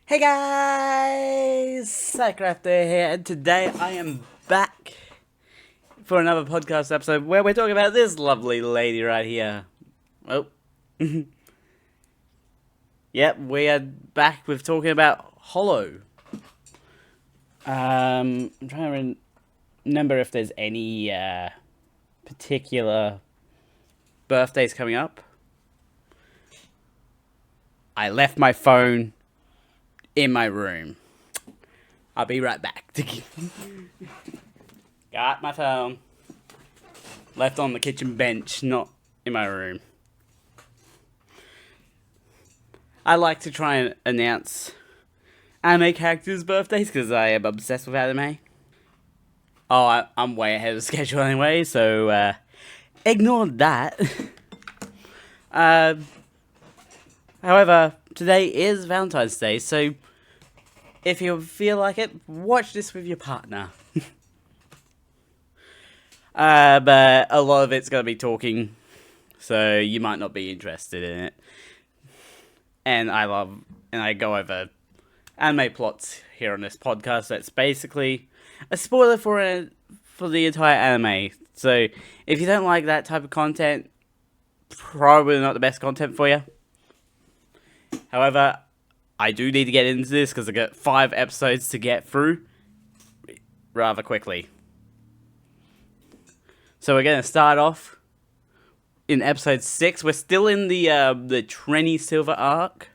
Hey guys, Cycrafter here, and today I am back for another podcast episode where we're talking about this lovely lady right here. Oh, yep, we are back with talking about Hollow. I'm trying to remember if there's any particular birthdays coming up. I left my phone in my room. I'll be right back. Got my phone. Left on the kitchen bench, not in my room. I like to try and announce anime characters' birthdays because I am obsessed with anime. Oh, I'm way ahead of schedule anyway, so ignore that. uh, However, today is Valentine's Day, so if you feel like it, watch this with your partner. But a lot of it's going to be talking, so you might not be interested in it. And I go over anime plots here on this podcast. That's basically a spoiler for the entire anime. So if you don't like that type of content, probably not the best content for you. However, I do need to get into this because I got 5 episodes to get through rather quickly. So we're going to start off in episode 6. We're still in the Trenny Silver arc.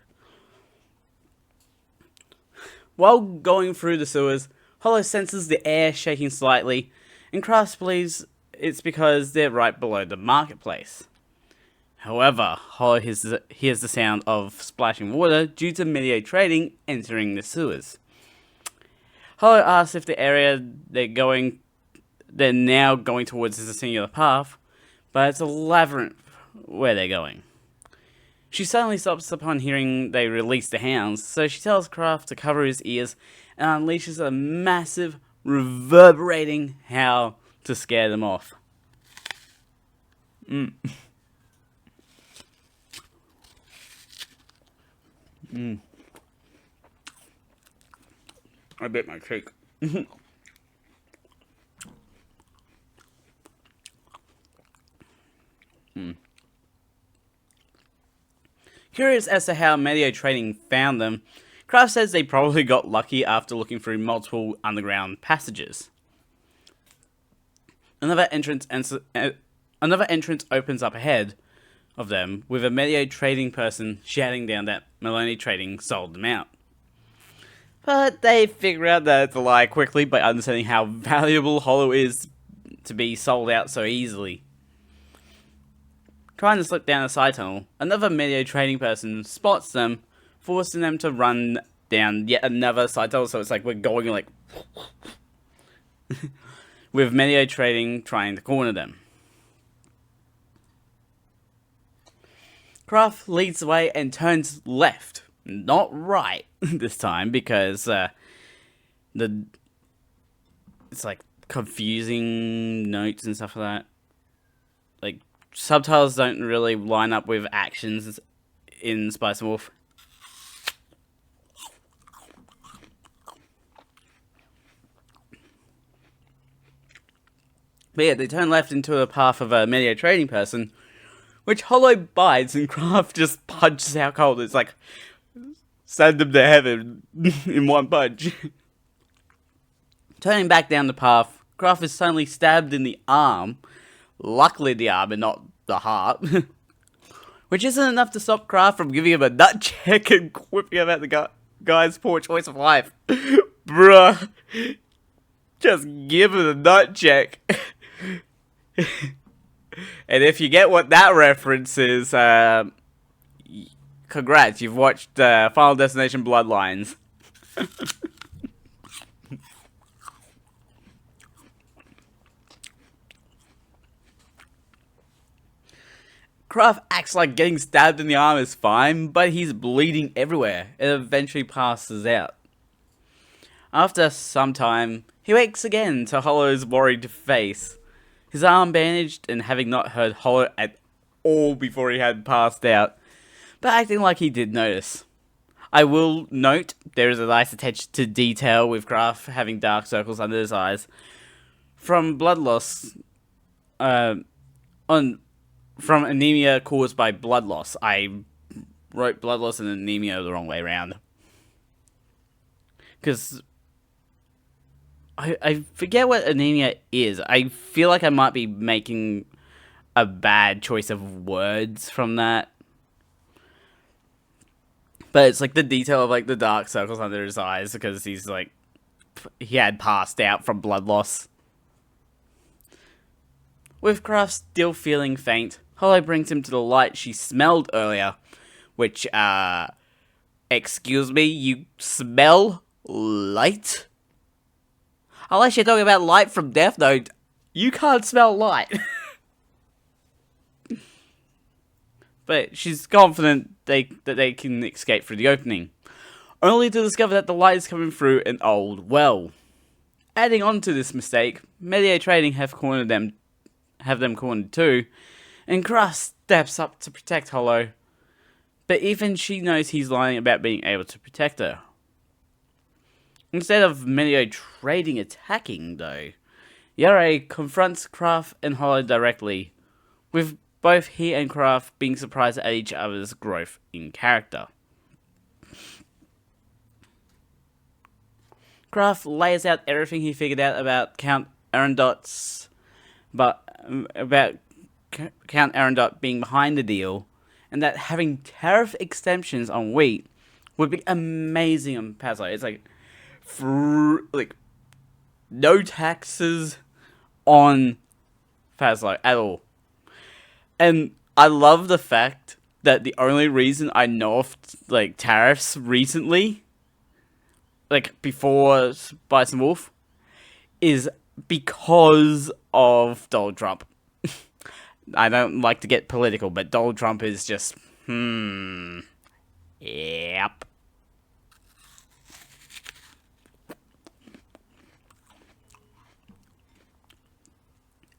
While going through the sewers, Hollow senses the air shaking slightly, and Crafts believes it's because they're right below the marketplace. However, Hollow hears the sound of splashing water due to Medio trading entering the sewers. Hollow asks if the area they're now going towards is a singular path, but it's a labyrinth where they're going. She suddenly stops upon hearing they release the hounds, so she tells Kraft to cover his ears and unleashes a massive, reverberating howl to scare them off. I bit my cheek. Curious as to how Medio Trading found them, Kraft says they probably got lucky after looking through multiple underground passages. Another entrance opens up ahead of them, with a Medio Trading person shouting down that Maloney Trading sold them out. But they figure out that it's a lie quickly by understanding how valuable Hollow is to be sold out so easily. Trying to slip down a side tunnel, another Medio Trading person spots them, forcing them to run down yet another side tunnel, so it's like we're going like with Medio Trading trying to corner them. Kraft leads the way and turns left, not right this time, because it's like confusing notes and stuff like that. Like subtitles don't really line up with actions in Spice and Wolf. But yeah, they turn left into a path of a Medio Trading person, which Hollow bites and Kraft just punches out cold. It's like, send them to heaven in one punch. Turning back down the path, Kraft is suddenly stabbed in the arm. Luckily the arm and not the heart. Which isn't enough to stop Kraft from giving him a nut check and whipping him at the guy's poor choice of life. Bruh. Just give him a nut check. And if you get what that reference is, congrats, you've watched Final Destination Bloodlines. Kraft acts like getting stabbed in the arm is fine, but he's bleeding everywhere and eventually passes out. After some time, he wakes again to Hollow's worried face. His arm bandaged and having not heard Hollow at all before he had passed out, but acting like he did notice. I will note there is a nice attention to detail with Graf having dark circles under his eyes from blood loss, on from anemia caused by blood loss. I wrote blood loss and anemia the wrong way around because I forget what anemia is. I feel like I might be making a bad choice of words from that. But it's like the detail of like the dark circles under his eyes because he's like, he had passed out from blood loss. With Kraft still feeling faint, Hollow brings him to the light she smelled earlier. Which, excuse me, you smell light? Unless you're talking about light from Death Note, you can't smell light. But she's confident that they can escape through the opening, only to discover that the light is coming through an old well. Adding on to this mistake, Media Trading have them cornered too, and Crust steps up to protect Hollow, but even she knows he's lying about being able to protect her. Instead of Medio Trading attacking, though, Yare confronts Kraft and Hollow directly, with both he and Kraft being surprised at each other's growth in character. Kraft lays out everything he figured out about Count Arendot's, about Count Arendot being behind the deal, and that having tariff exemptions on wheat would be amazing on Pazzo. It's like, no taxes on Pazzo at all. And I love the fact that the only reason I know of like tariffs recently, like before Bison Wolf, is because of Donald Trump. I don't like to get political, but Donald Trump is just, yep.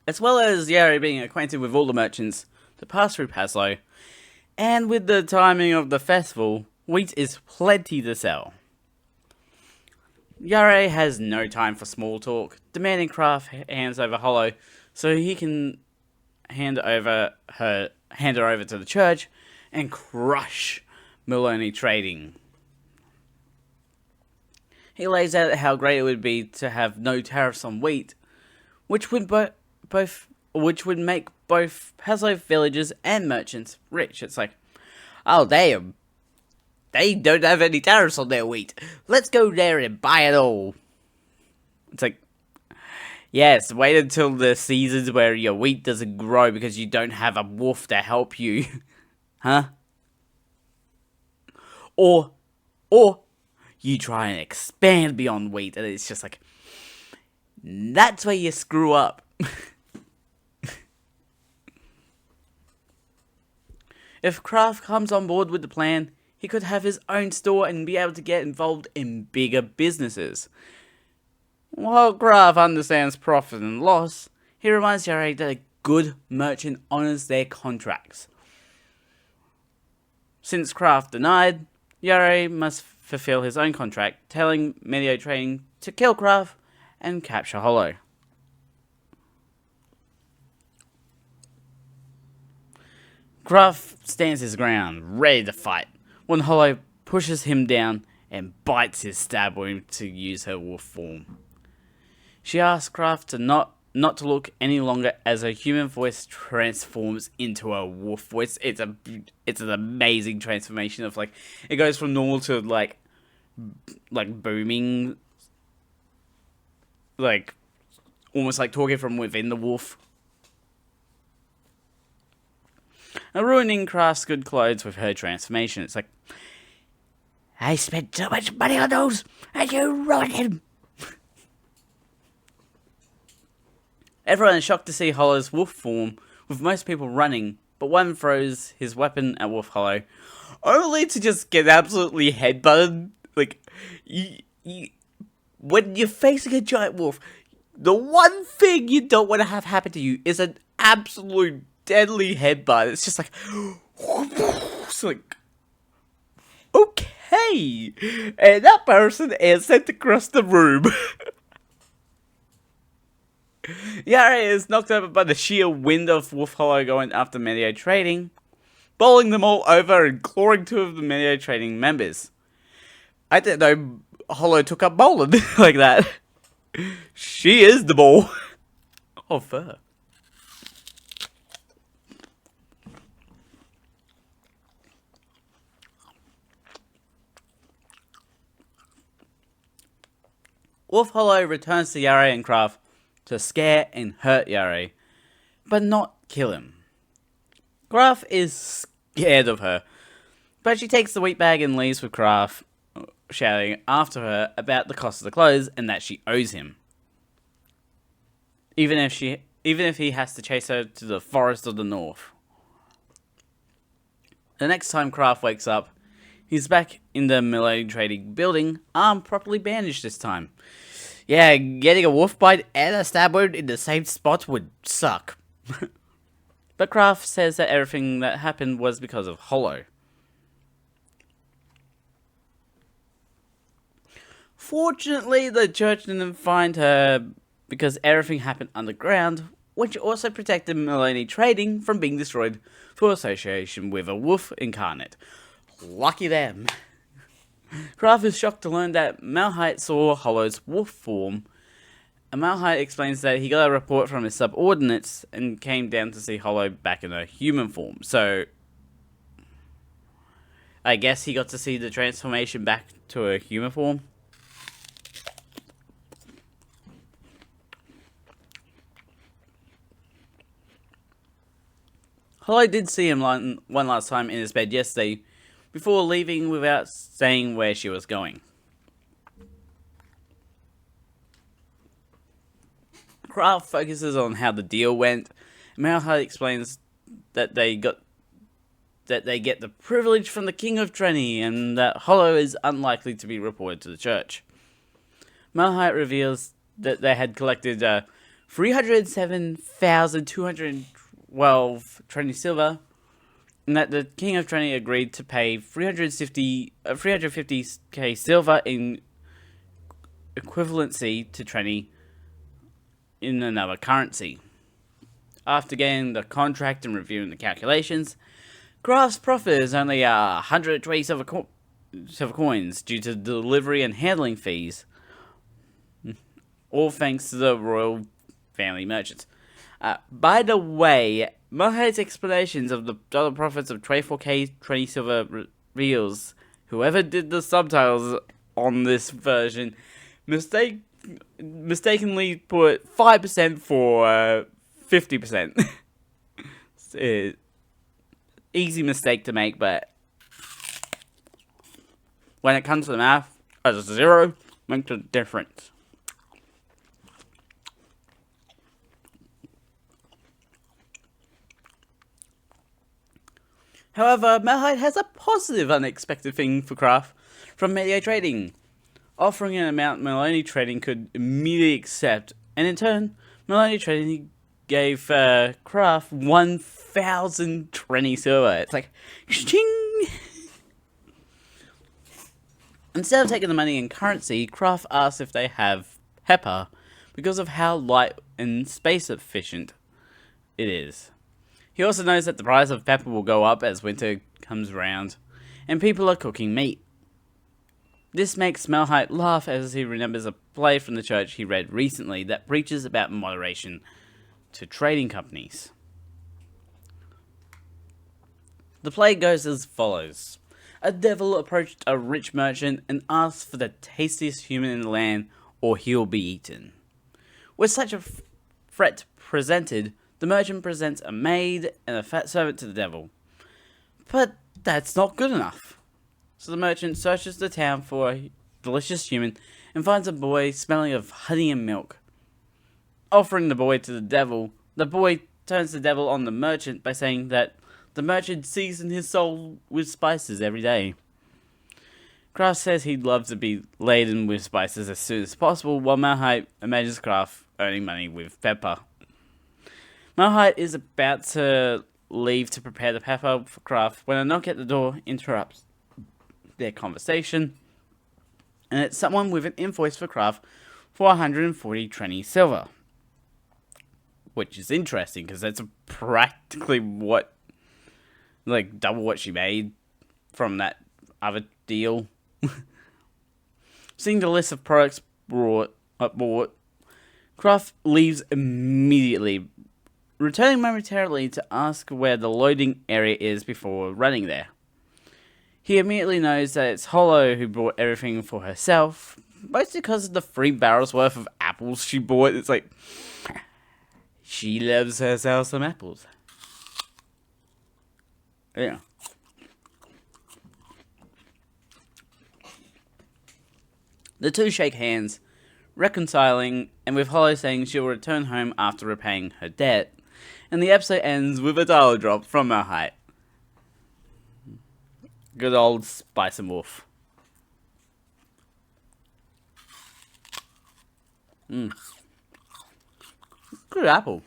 As well as Yari being acquainted with all the merchants to pass through Paslo, and with the timing of the festival, wheat is plenty to sell. Yare has no time for small talk, demanding Kraft hands over Hollow so he can hand her over to the church and crush Maloney Trading. He lays out how great it would be to have no tariffs on wheat, which would make both Paslo villagers and merchants rich. It's like, oh damn, they don't have any tariffs on their wheat. Let's go there and buy it all. It's like, yes, wait until the seasons where your wheat doesn't grow because you don't have a wolf to help you. Huh? Or you try and expand beyond wheat and it's just like, that's where you screw up. If Kraft comes on board with the plan, he could have his own store and be able to get involved in bigger businesses. While Kraft understands profit and loss, he reminds Yare that a good merchant honors their contracts. Since Kraft denied, Yare must fulfill his own contract, telling Medio Trading to kill Kraft and capture Hollow. Kraft stands his ground, ready to fight, when Hollow pushes him down and bites his stab wound to use her wolf form. She asks Kraft to not to look any longer as her human voice transforms into a wolf voice. It's an amazing transformation of like, it goes from normal to like booming, like almost like talking from within the wolf. And ruining Kraft's good clothes with her transformation. It's like, I spent so much money on those, and you ruined him. Everyone is shocked to see Hollow's wolf form, with most people running, but one throws his weapon at Wolf Hollow, only to just get absolutely headbutted. Like, when you're facing a giant wolf, the one thing you don't want to have happen to you is an absolute deadly headbutt. It's just like, it's like, okay. hey! And that person is sent across the room. Yara is knocked over by the sheer wind of Wolf Hollow going after Medio Trading, bowling them all over and clawing two of the Medio Trading members. I didn't know Hollow took up bowling like that. She is the ball. Oh, fur. Wolf Hollow returns to Yare and Kraft to scare and hurt Yare, but not kill him. Kraft is scared of her, but she takes the wheat bag and leaves with Kraft, shouting after her about the cost of the clothes and that she owes him. Even if he has to chase her to the forest of the north. The next time Kraft wakes up, he's back in the Melody Trading building, arm properly bandaged this time. Yeah, getting a wolf bite and a stab wound in the same spot would suck. But Kraft says that everything that happened was because of Hollow. Fortunately, the church didn't find her because everything happened underground, which also protected Melody Trading from being destroyed for association with a wolf incarnate. Lucky them. Kraft is shocked to learn that Malhite saw Hollow's wolf form, and Malhite explains that he got a report from his subordinates and came down to see Hollow back in a human form. So, I guess he got to see the transformation back to a human form. Hollow did see him one last time in his bed yesterday, before leaving without saying where she was going. Kraft focuses on how the deal went. Malhite explains that they get the privilege from the King of Trenny and that Hollow is unlikely to be reported to the church. Malhite reveals that they had collected 307,212 Trenny silver, and that the King of Trenny agreed to pay 350k silver in equivalency to Trenny in another currency. After getting the contract and reviewing the calculations, Kraft's profit is only 120 silver coins due to delivery and handling fees, all thanks to the royal family merchants. By the way, Malhite's explanations of the dollar profits of 24k 20 silver reveals whoever did the subtitles on this version mistakenly put 5% for 50%. Easy mistake to make, but when it comes to the math, a zero makes a difference. However, Malhite has a positive unexpected thing for Kraft from Medio Trading, offering an amount Melody Trading could immediately accept, and in turn, Melody Trading gave Kraft 1,000 Trenny silver. It's like, ching! Instead of taking the money in currency, Kraft asks if they have pepper because of how light and space efficient it is. He also knows that the price of pepper will go up as winter comes around, and people are cooking meat. This makes Malhite laugh as he remembers a play from the church he read recently that preaches about moderation to trading companies. The play goes as follows. A devil approached a rich merchant and asked for the tastiest human in the land or he'll be eaten. With such a threat presented, the merchant presents a maid and a fat servant to the devil. But that's not good enough. So the merchant searches the town for a delicious human and finds a boy smelling of honey and milk. Offering the boy to the devil, the boy turns the devil on the merchant by saying that the merchant seasons his soul with spices every day. Kraft says he'd love to be laden with spices as soon as possible, while Malhite imagines Kraft earning money with pepper. Malhite is about to leave to prepare the pepper for Kraft when a knock at the door interrupts their conversation, and it's someone with an invoice for craft for 140 Trenny silver. Which is interesting, because that's practically double what she made from that other deal. Seeing the list of products bought, Kraft leaves immediately, returning momentarily to ask where the loading area is before running there. He immediately knows that it's Hollow who bought everything for herself, mostly because of the 3 barrels worth of apples she bought. It's like, she loves herself some apples. Yeah. The two shake hands, reconciling, and with Hollow saying she'll return home after repaying her debt, and the episode ends with a dial drop from her height. Good old Spice and Wolf. Good apple.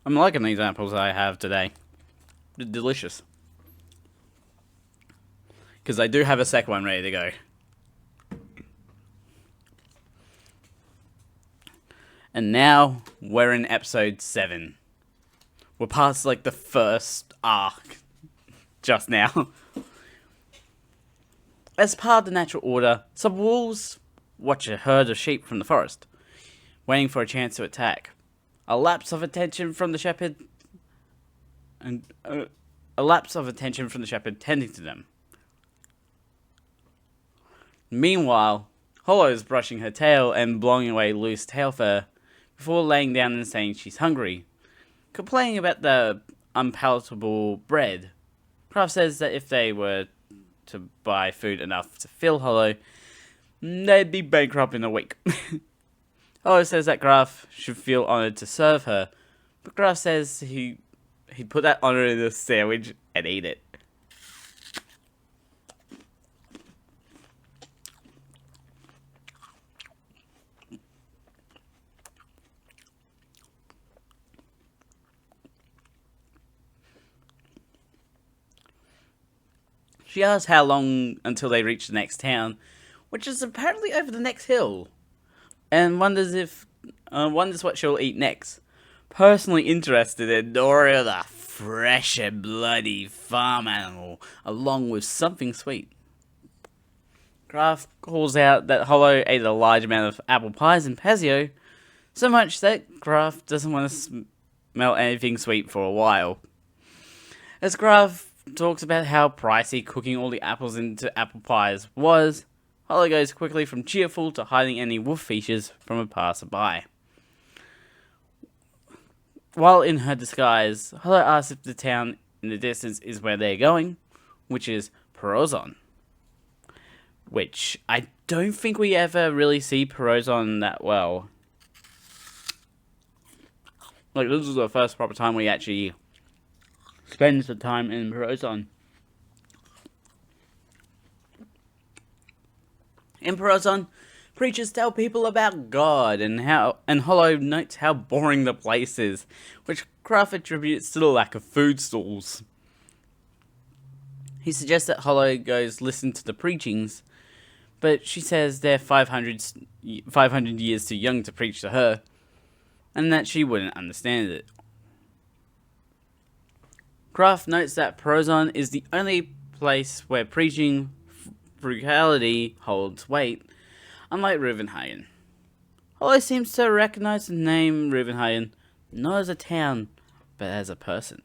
I'm liking these apples I have today. They're delicious. Because I do have a second one ready to go. And now, we're in episode 7. We're past, the first arc. Just now. As part of the natural order, some wolves watch a herd of sheep from the forest, waiting for a chance to attack. A lapse of attention from the shepherd, tending to them. Meanwhile, Hollow is brushing her tail and blowing away loose tail fur before laying down and saying she's hungry, complaining about the unpalatable bread. Kraft says that if they were to buy food enough to fill Hollow, they'd be bankrupt in a week. Hollow says that Graf should feel honoured to serve her, but Graf says he'd put that honour in a sandwich and eat it. She asks how long until they reach the next town, which is apparently over the next hill, and wonders what she'll eat next. Personally interested in Nora the fresh and bloody farm animal, along with something sweet. Kraft calls out that Hollow ate a large amount of apple pies in Pazio, so much that Kraft doesn't want to smell anything sweet for a while. As Kraft talks about how pricey cooking all the apples into apple pies was, Hollow goes quickly from cheerful to hiding any wolf features from a passerby. While in her disguise, Hollow asks if the town in the distance is where they're going, which is Perozon. Which I don't think we ever really see Perozon that well. This is the first proper time we actually spend the time in Perozon. In Perozon, preachers tell people about God and Hollow notes how boring the place is, which Kraft attributes to the lack of food stalls. He suggests that Hollow goes listen to the preachings, but she says they're 500 years too young to preach to her, and that she wouldn't understand it. Kraft notes that Perozon is the only place where preaching frugality holds weight, unlike Reuvenhagen. Hollow seems to recognize the name Reuvenhagen not as a town, but as a person.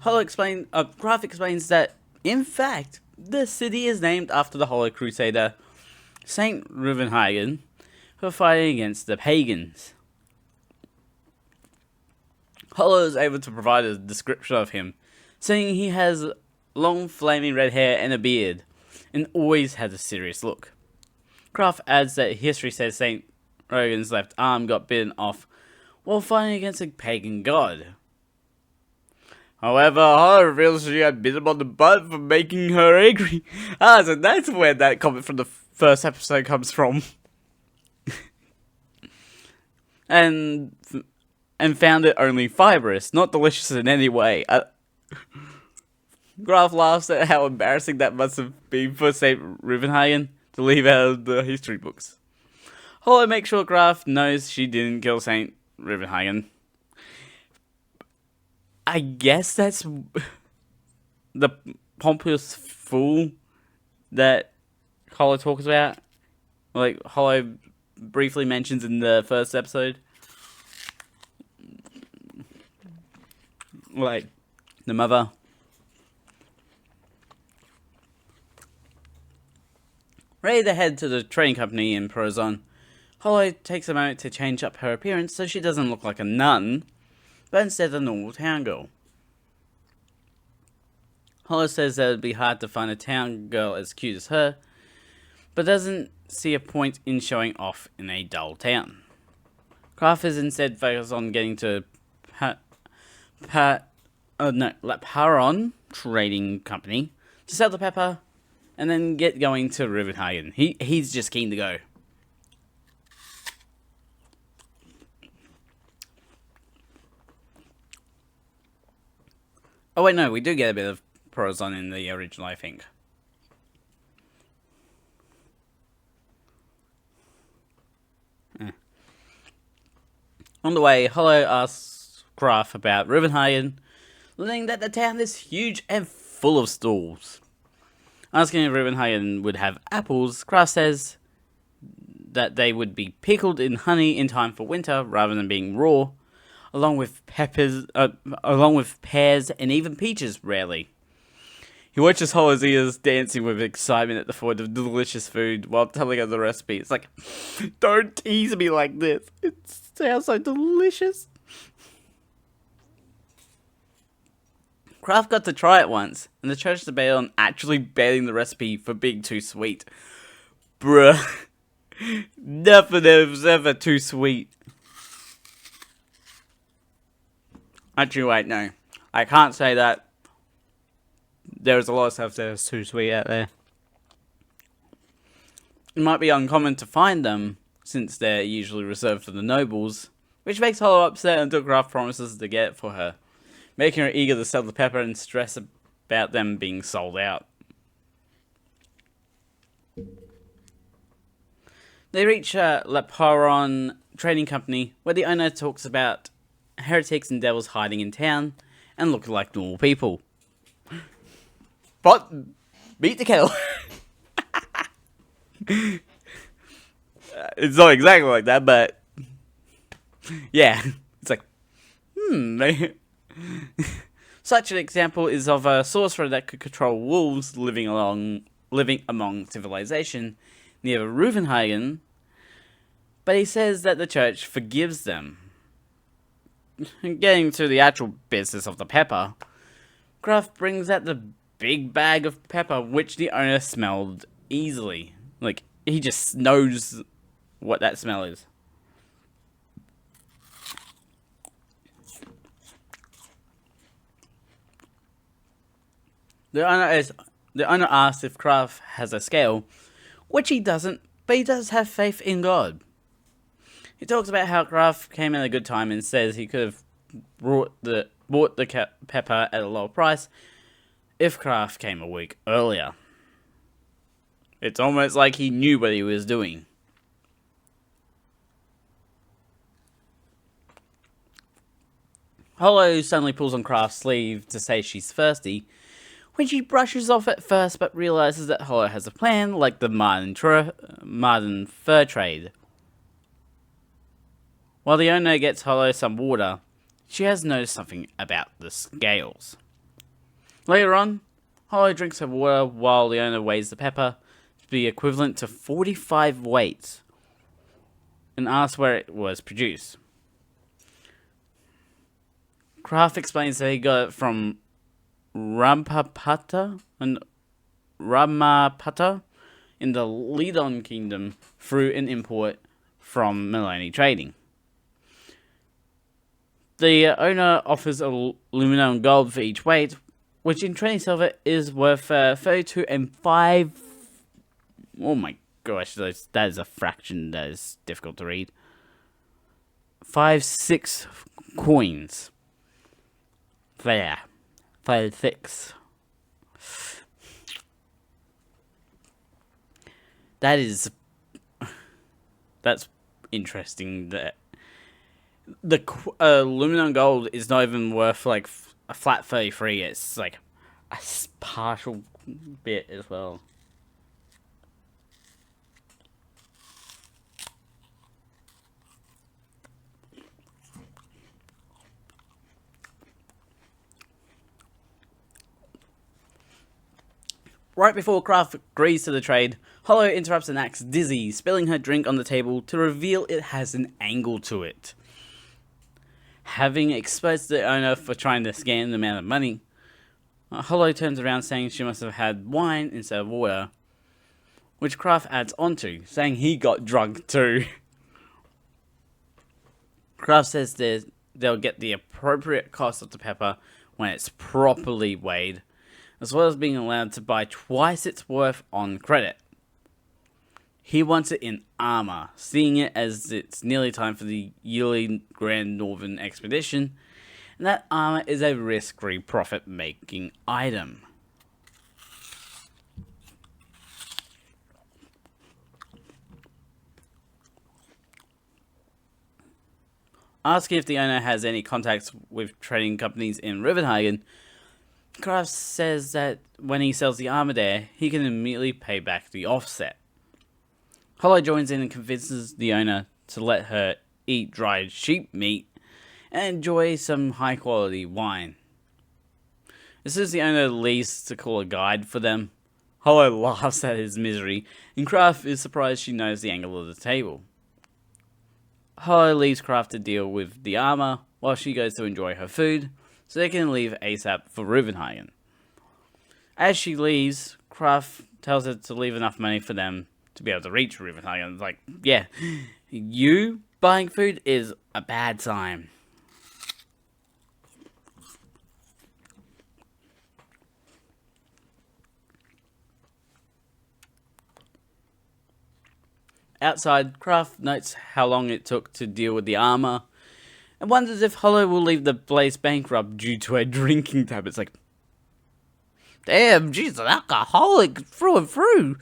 Kraft explains that, in fact, the city is named after the Hollow Crusader, Saint Reuvenhagen, for fighting against the pagans. Hollow is able to provide a description of him, saying he has long flaming red hair and a beard, and always has a serious look. Kraft adds that history says Saint Rogan's left arm got bitten off while fighting against a pagan god. However, Hollow reveals she had bit him on the butt for making her angry. So that's where that comment from the first episode comes from. and found it only fibrous, not delicious in any way. Graf laughs at how embarrassing that must have been for St. Ruvenhagen to leave out of the history books. Hollow makes sure Graf knows she didn't kill St. Ruvenhagen. I guess that's the pompous fool that Hollow talks about. Like, Hollow briefly mentions in the first episode. Like, the mother. Ready to head to the trading company in Prozon, Hollow takes a moment to change up her appearance so she doesn't look like a nun, but instead a normal town girl. Hollow says that it would be hard to find a town girl as cute as her, but doesn't see a point in showing off in a dull town. Graf is instead focused on getting to Laparon Trading Company to sell the pepper, and then get going to Ruvenhagen. He's just keen to go. Oh wait, no, we do get a bit of Prozon in the original, I think. On the way, Hollow asks Graf about Ruvenhagen, learning that the town is huge and full of stalls. Asking if Ruvenhagen would have apples, Graf says that they would be pickled in honey in time for winter rather than being raw, along with pears and even peaches rarely. He watches Hollow's ears dancing with excitement at the thought of delicious food while telling her the recipe. It's like, don't tease me like this. It sounds so delicious. Kraft got to try it once, and the church debated on actually banning the recipe for being too sweet. Bruh. Nothing was ever too sweet. Actually, wait, no. I can't say that. There's a lot of stuff that's too sweet out there. It might be uncommon to find them, since they're usually reserved for the nobles, which makes Hollow upset until Kraft promises to get it for her, making her eager to sell the pepper and stress about them being sold out. They reach Laparon Trading Company, where the owner talks about heretics and devils hiding in town and look like normal people. But beat the kettle. It's not exactly like that, but yeah, it's like, Such an example is of a sorcerer that could control wolves living among civilization near Ruvenhagen, but he says that the church forgives them. Getting to the actual business of the pepper, Graf brings out the big bag of pepper, which the owner smelled easily. Like, he just knows what that smell is. The owner asks if Graf has a scale, which he doesn't, but he does have faith in God. He talks about how Graf came at a good time and says he could have bought the pepper at a lower price if Graf came a week earlier. It's almost like he knew what he was doing. Hollow suddenly pulls on Graf's sleeve to say she's thirsty, when she brushes off at first but realizes that Hollow has a plan, like the Marden fur trade. While the owner gets Hollow some water, she has noticed something about the scales. Later on, Hollow drinks her water while the owner weighs the pepper to be equivalent to 45 weights and asks where it was produced. Graf explains that he got it from Ramapata in the Lidon Kingdom through an import from Maloney Trading. The owner offers aluminum and gold for each weight, which in trading silver is worth 32 and 5. Oh my gosh, that is a fraction that is difficult to read. 5-6 coins. There. 5-6. That's interesting. That the aluminum gold is not even worth like a flat 33. It's like a partial bit as well. Right before Kraft agrees to the trade, Hollow interrupts and acts dizzy, spilling her drink on the table to reveal it has an angle to it. Having exposed the owner for trying to scam the amount of money, Hollow turns around saying she must have had wine instead of water, which Kraft adds onto, saying he got drunk too. Kraft says they'll get the appropriate cost of the pepper when it's properly weighed, as well as being allowed to buy twice its worth on credit. He wants it in armor, seeing it as it's nearly time for the yearly Grand Northern Expedition, and that armor is a risk-free profit-making item. Asking if the owner has any contacts with trading companies in Rivenhagen, Kraft says that when he sells the armor there, he can immediately pay back the offset. Hollow joins in and convinces the owner to let her eat dried sheep meat and enjoy some high quality wine. As soon as the owner leaves to call a guide for them, Hollow laughs at his misery, and Kraft is surprised she knows the angle of the table. Hollow leaves Kraft to deal with the armor while she goes to enjoy her food, so they can leave ASAP for Ruvenhagen. As she leaves, Kraft tells her to leave enough money for them to be able to reach Ruvenhagen. It's like, yeah, you buying food is a bad sign. Outside, Kraft notes how long it took to deal with the armor, and wonders if Hollow will leave the place bankrupt due to her drinking habits. Like, damn, she's an alcoholic through and through.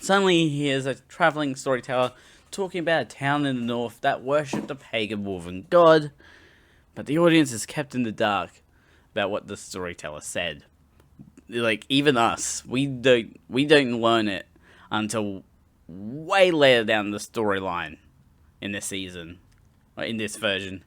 Suddenly he hears a traveling storyteller talking about a town in the north that worshipped a pagan wolven god, but the audience is kept in the dark about what the storyteller said. Like, even us, we don't learn it until way later down the storyline in this season, or in this version.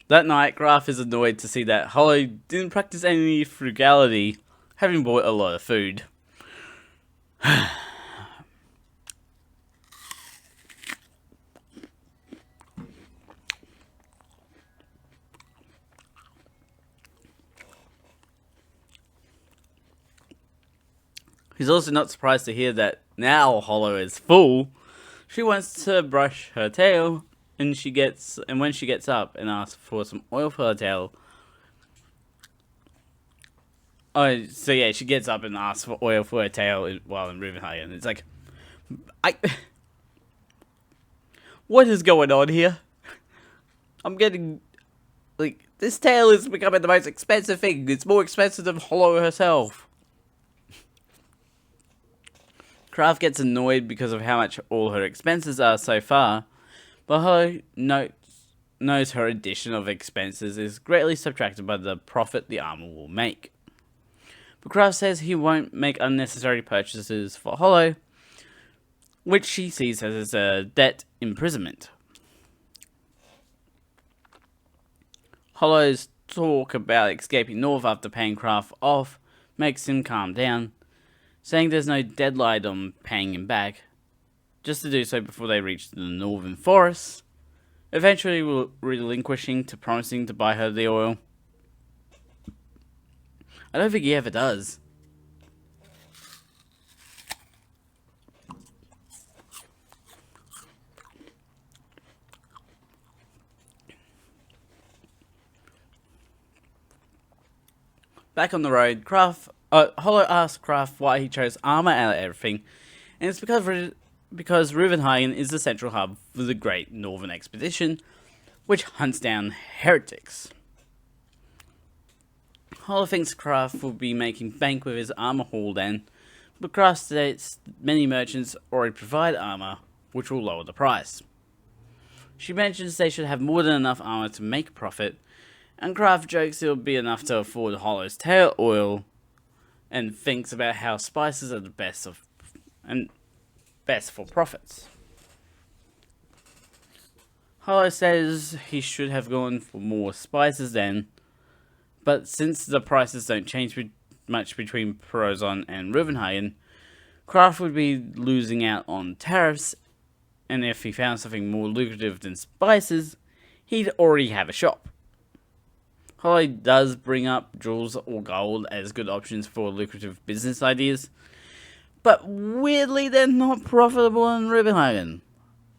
That night, Graf is annoyed to see that Hollow didn't practice any frugality, having bought a lot of food. He's also not surprised to hear that now Hollow is full. She wants to brush her tail, and when she gets up and asks for some oil for her tail. Oh, so yeah, she gets up and asks for oil for her tail while in Ruvenhagen. It's like, what is going on here? I'm getting, like, this tail is becoming the most expensive thing. It's more expensive than Hollow herself. Kraft gets annoyed because of how much all her expenses are so far, but Hollow knows her addition of expenses is greatly subtracted by the profit the armor will make. But Kraft says he won't make unnecessary purchases for Hollow, which she sees as a debt imprisonment. Hollow's talk about escaping north after paying Kraft off makes him calm down, saying there's no deadline on paying him back, just to do so before they reach the northern forests, eventually relinquishing to promising to buy her the oil. I don't think he ever does. Back on the road, Hollow asks Kraft why he chose armor out of everything, and it's because Reuvenhagen is the central hub for the Great Northern Expedition, which hunts down heretics. Hollow thinks Kraft will be making bank with his armor haul then, but Kraft states many merchants already provide armor, which will lower the price. She mentions they should have more than enough armor to make a profit, and Kraft jokes it'll be enough to afford Hollow's tail oil, and thinks about how spices are the best for profits. Hollow says he should have gone for more spices then, but since the prices don't change much between Perozon and Reuvenhagen, Kraft would be losing out on tariffs, and if he found something more lucrative than spices, he'd already have a shop. Hollow does bring up jewels or gold as good options for lucrative business ideas, but weirdly they're not profitable in Reuvenhagen,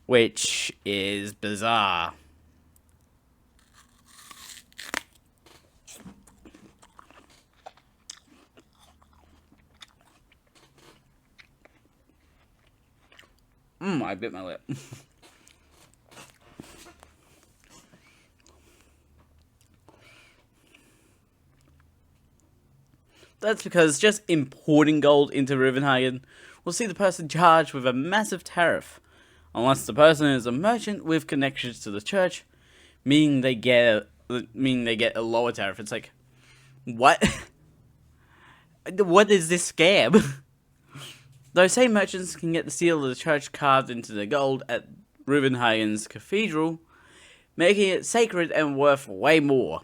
which is bizarre. I bit my lip. That's because just importing gold into Reuvenhagen will see the person charged with a massive tariff, unless the person is a merchant with connections to the church, meaning they get a lower tariff. It's like, what? What is this scam? Those same merchants can get the seal of the church carved into the gold at Reuvenhagen's cathedral, making it sacred and worth way more.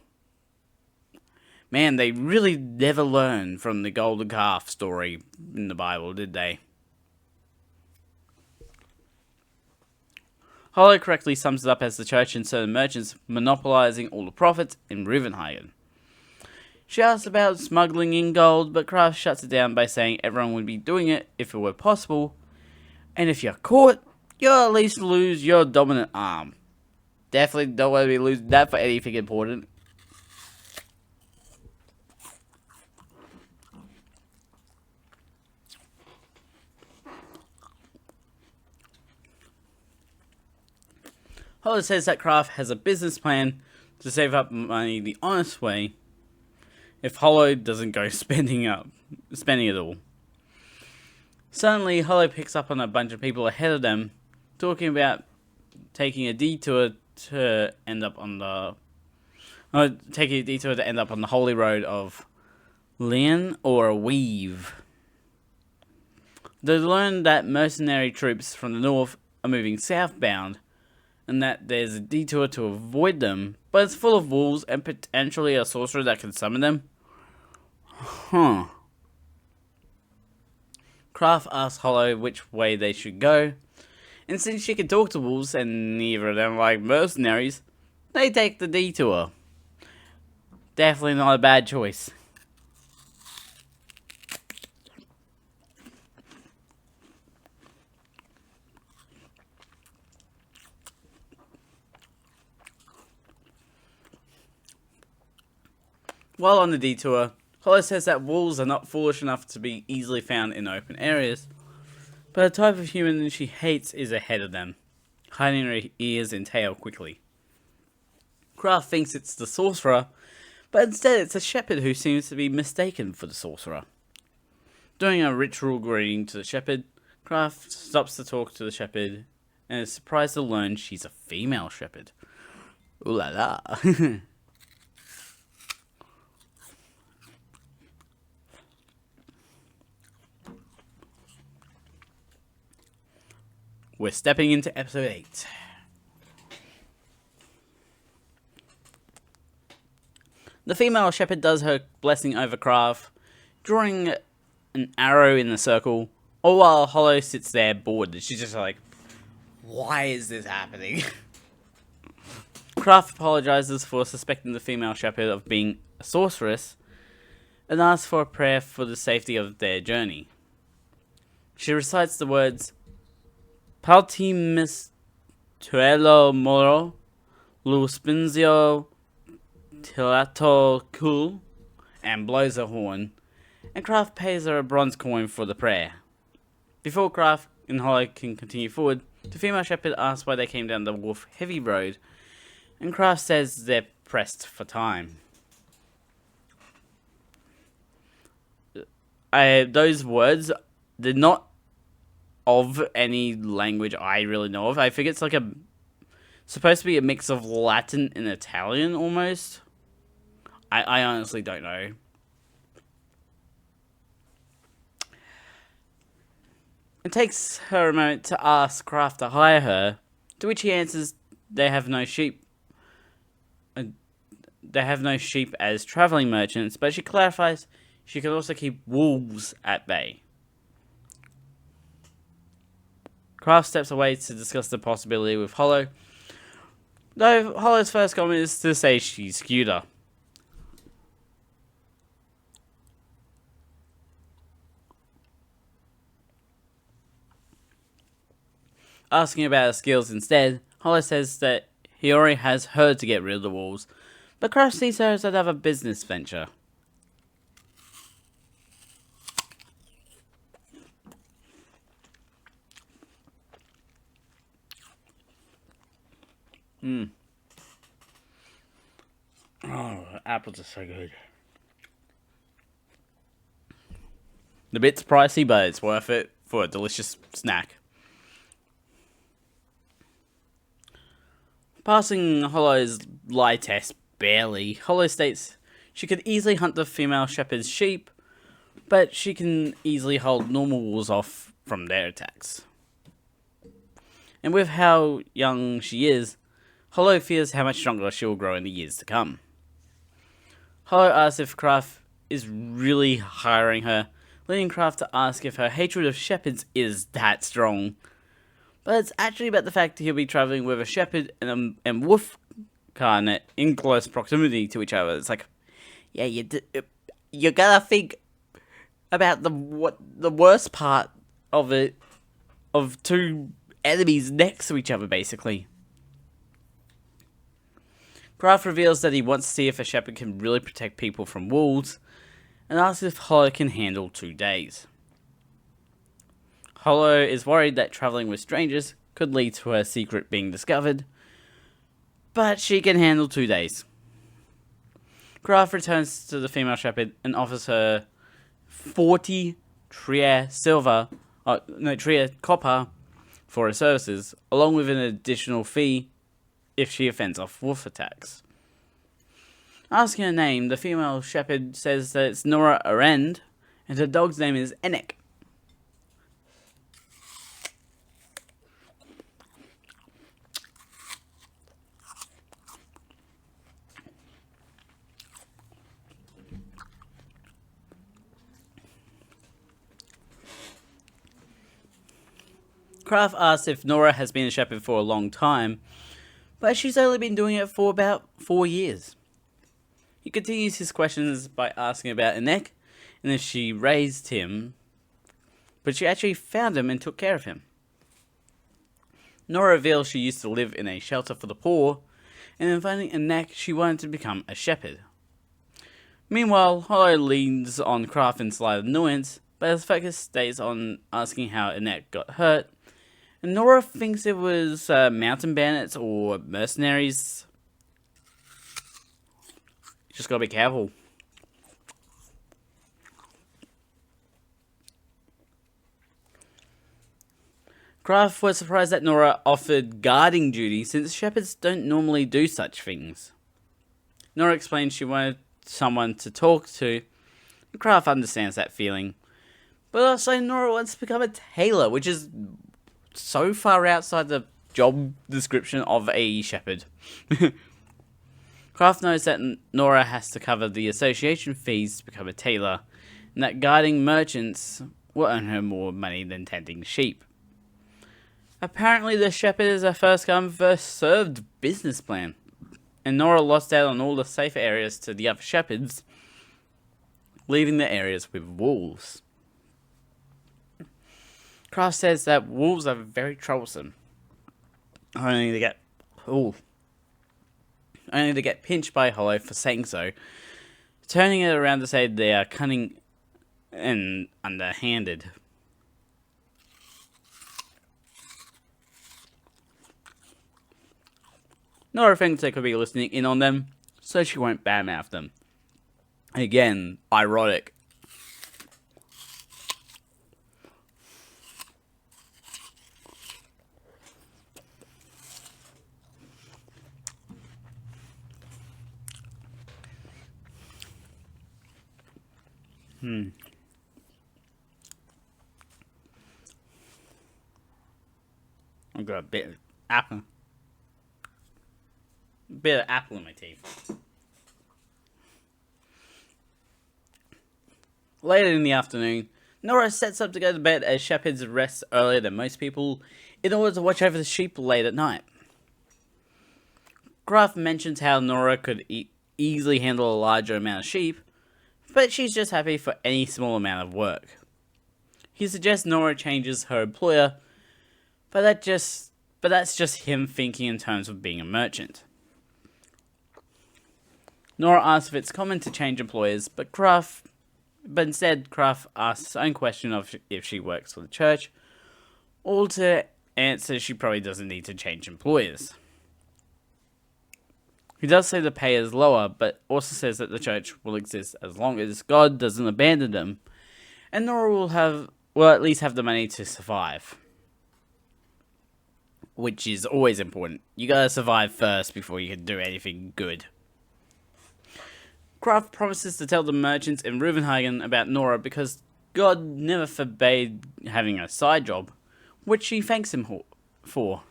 Man, they really never learned from the golden calf story in the Bible, did they? Hollow correctly sums it up as the church and certain merchants monopolizing all the profits in Reuvenhagen. She asks about smuggling in gold, but Kraft shuts it down by saying everyone would be doing it if it were possible, and if you're caught, you'll at least lose your dominant arm. Definitely don't want to be losing that for anything important. Hollow says that Kraft has a business plan to save up money the honest way if Hollow doesn't go spending it all. Suddenly, Hollow picks up on a bunch of people ahead of them talking about taking a detour to end up on the holy road of Lian or Weave. They learn that mercenary troops from the north are moving southbound, and that there's a detour to avoid them, but it's full of wolves and potentially a sorcerer that can summon them. Kraft asks Hollow which way they should go, and since she can talk to wolves and neither of them like mercenaries, they take the detour. Definitely not a bad choice. While on the detour, Hollow says that wolves are not foolish enough to be easily found in open areas, but a type of human she hates is ahead of them, hiding her ears and tail quickly. Kraft thinks it's the sorcerer, but instead it's a shepherd who seems to be mistaken for the sorcerer. Doing a ritual greeting to the shepherd, Kraft stops to talk to the shepherd and is surprised to learn she's a female shepherd. Ooh la la. We're stepping into episode 8. The female shepherd does her blessing over Kraft, drawing an arrow in the circle, all while Hollow sits there bored. She's just like, why is this happening? Kraft apologizes for suspecting the female shepherd of being a sorceress, and asks for a prayer for the safety of their journey. She recites the words, Paltimis tuelo moro, luspinzio tilato cul, and blows a horn, and Kraft pays her a bronze coin for the prayer. Before Kraft and Hollow can continue forward, the female shepherd asks why they came down the wolf heavy road, and Kraft says they're pressed for time. Those words, they're not of any language I really know of. I think it's like supposed to be a mix of Latin and Italian almost. I honestly don't know. It takes her a moment to ask Kraft to hire her, to which he answers they have no sheep. They have no sheep as travelling merchants, but she clarifies she can also keep wolves at bay. Kraft steps away to discuss the possibility with Hollow, though Hollow's first comment is to say she's cuter. Asking about her skills instead, Hollow says that he already has her to get rid of the wolves, but Kraft sees her as another business venture. Oh, apples are so good. The bit's pricey, but it's worth it for a delicious snack. Passing Hollow's lie test barely, Hollow states she could easily hunt the female shepherd's sheep, but she can easily hold normal wolves off from their attacks. And with how young she is, Hollow fears how much stronger she will grow in the years to come. Hollow asks if Kraft is really hiring her, leading Kraft to ask if her hatred of shepherds is that strong. But it's actually about the fact that he'll be travelling with a shepherd and wolf carnet in close proximity to each other. It's like, yeah, you gotta think about the worst part of it, of two enemies next to each other, basically. Kraft reveals that he wants to see if a shepherd can really protect people from wolves, and asks if Hollow can handle 2 days. Hollow is worried that travelling with strangers could lead to her secret being discovered, but she can handle 2 days. Kraft returns to the female shepherd and offers her 40 trier copper for her services, along with an additional fee if she fends off wolf attacks. Asking her name, the female shepherd says that it's Nora Arend, and her dog's name is Enek. Kraft asks if Nora has been a shepherd for a long time, but she's only been doing it for about 4 years. He continues his questions by asking about Enek and if she raised him, but she actually found him and took care of him. Nora reveals she used to live in a shelter for the poor, and in finding Enek, she wanted to become a shepherd. Meanwhile, Hollow leans on Kraft in slight annoyance, but his focus stays on asking how Enek got hurt, and Nora thinks it was mountain bandits or mercenaries. Just gotta be careful. Kraft was surprised that Nora offered guarding duty since shepherds don't normally do such things. Nora explained she wanted someone to talk to, and Kraft understands that feeling. But also Nora wants to become a tailor, which is so far outside the job description of a shepherd. Kraft knows that Nora has to cover the association fees to become a tailor, and that guarding merchants will earn her more money than tending sheep. Apparently the shepherd is a first come first served business plan, and Nora lost out on all the safer areas to the other shepherds, leaving the areas with wolves. Kraft says that wolves are very troublesome. Only to get pinched by Hollow for saying so, turning it around to say they are cunning and underhanded. Nora thinks they could be listening in on them, so she won't badmouth them. Again, ironic. I've got a bit of apple in my teeth. Later in the afternoon, Nora sets up to go to bed as shepherds rest earlier than most people in order to watch over the sheep late at night. Gruff mentions how Nora could easily handle a larger amount of sheep, but she's just happy for any small amount of work. He suggests Nora changes her employer, but that's just him thinking in terms of being a merchant. Nora asks if it's common to change employers, but instead Gruff asks her own question of if she works for the church, all to answer she probably doesn't need to change employers. He does say the pay is lower, but also says that the church will exist as long as God doesn't abandon them, and Nora will at least have the money to survive. Which is always important. You gotta survive first before you can do anything good. Gruff promises to tell the merchants in Ruvenhagen about Nora because God never forbade having a side job, which she thanks him for.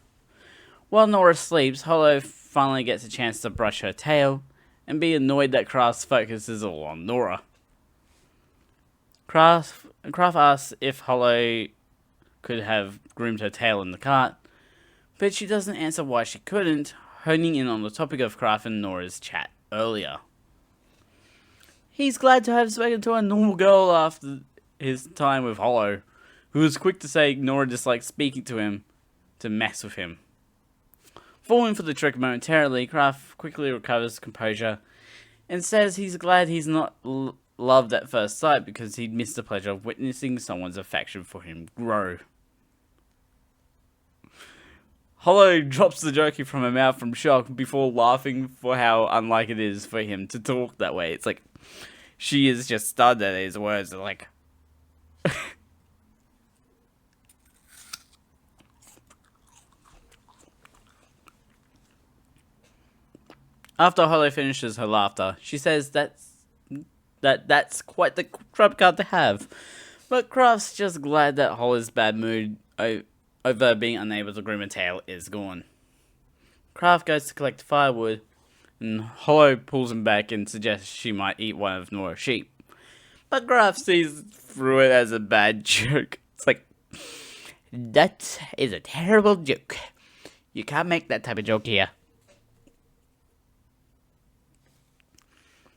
While Nora sleeps, Hollow finally gets a chance to brush her tail and be annoyed that Craft's focus is all on Nora. Craft asks if Hollow could have groomed her tail in the cart, but she doesn't answer why she couldn't, honing in on the topic of Craft and Nora's chat earlier. He's glad to have spoken to a normal girl after his time with Hollow, who was quick to say Nora disliked speaking to him to mess with him. Falling for the trick momentarily, Craft quickly recovers composure and says he's glad he's not loved at first sight because he'd missed the pleasure of witnessing someone's affection for him grow. Hollow drops the joke from her mouth from shock before laughing for how unlike it is for him to talk that way. It's like, she is just stunned at his words. Like, after Hollow finishes her laughter, she says that's quite the trump card to have. But Craft's just glad that Hollow's bad mood over being unable to groom a tail is gone. Craft goes to collect firewood, and Hollow pulls him back and suggests she might eat one of Nora's sheep. But Craft sees through it as a bad joke. It's like, that is a terrible joke. You can't make that type of joke here.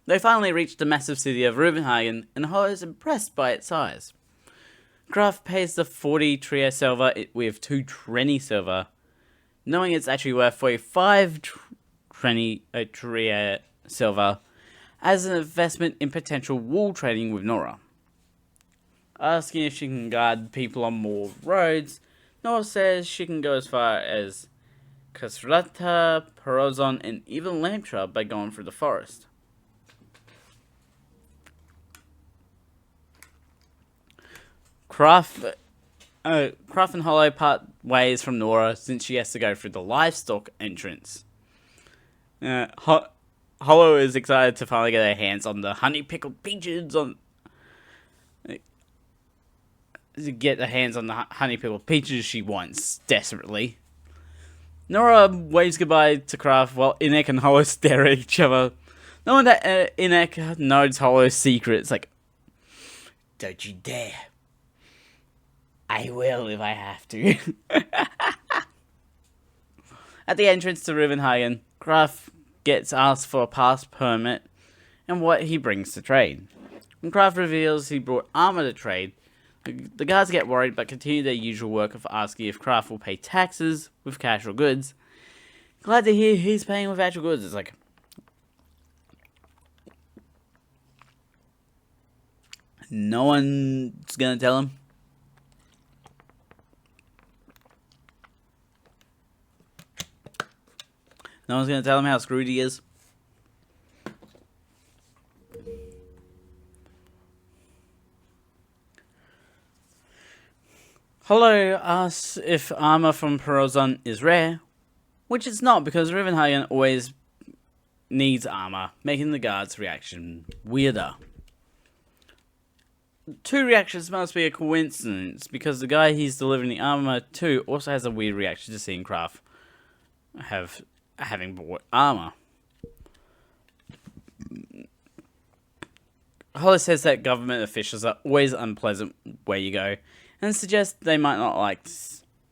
They finally reach the massive city of Ruvenhagen, and Hollow is impressed by its size. Craft pays the 40 Tria silver with 2 Trenny silver, knowing it's actually worth 45 Tria silver as an investment in potential wool trading with Nora. Asking if she can guard people on more roads, Nora says she can go as far as Kasrata, Perozon, and even Lamtra by going through the forest. Craft and Hollow part ways from Nora since she has to go through the livestock entrance. Hollow is excited to finally get her hands on the honey pickled peaches she wants desperately. Nora waves goodbye to Craft while Inek and Hollow stare at each other, knowing that Inek knows Hollow's secret. It's like, don't you dare. I will if I have to. At the entrance to Ruvenhagen, Craft gets asked for a pass permit and what he brings to trade. When Craft reveals he brought armor to trade, the guards get worried but continue their usual work of asking if Craft will pay taxes with cash or goods. Glad to hear he's paying with actual goods. It's like, No one's gonna tell him. No one's gonna tell him how screwed he is. Hollow asks if armor from Perozon is rare, which it's not because Rivenhagen always needs armor, making the guard's reaction weirder. 2 reactions must be a coincidence because the guy he's delivering the armor to also has a weird reaction to seeing Kraft having bought armor. Hollow says that government officials are always unpleasant where you go, and suggests they might not like to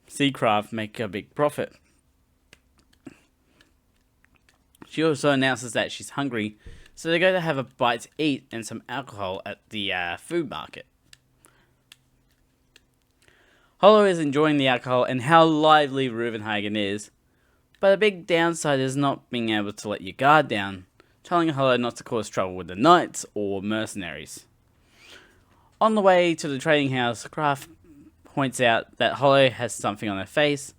see Kraft make a big profit. She also announces that she's hungry, so they go to have a bite to eat and some alcohol at the food market. Hollow is enjoying the alcohol and how lively Ruvenhagen is, but a big downside is not being able to let your guard down, telling Hollow not to cause trouble with the knights or mercenaries. On the way to the trading house, Kraft points out that Hollow has something on her face,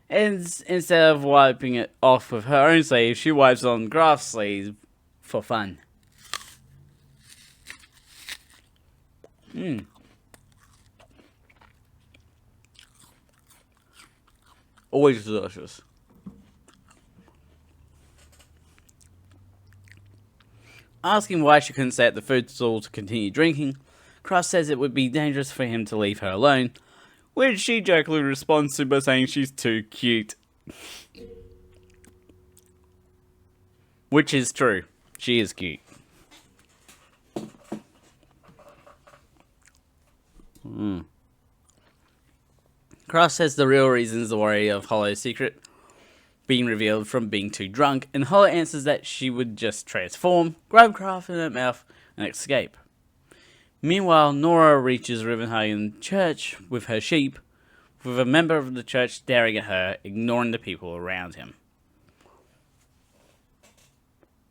and instead of wiping it off with her own sleeve, she wipes on Kraft's sleeve for fun. Always delicious. Asking why she couldn't stay at the food stall to continue drinking, Kraft says it would be dangerous for him to leave her alone, which she jokingly responds to by saying she's too cute. Which is true. She is cute. Kraft says the real reason is the worry of Hollow's secret being revealed from being too drunk, and Hollow answers that she would just transform, grab Kraft in her mouth, and escape. Meanwhile, Nora reaches Rivenhagen Church with her sheep, with a member of the church staring at her, ignoring the people around him.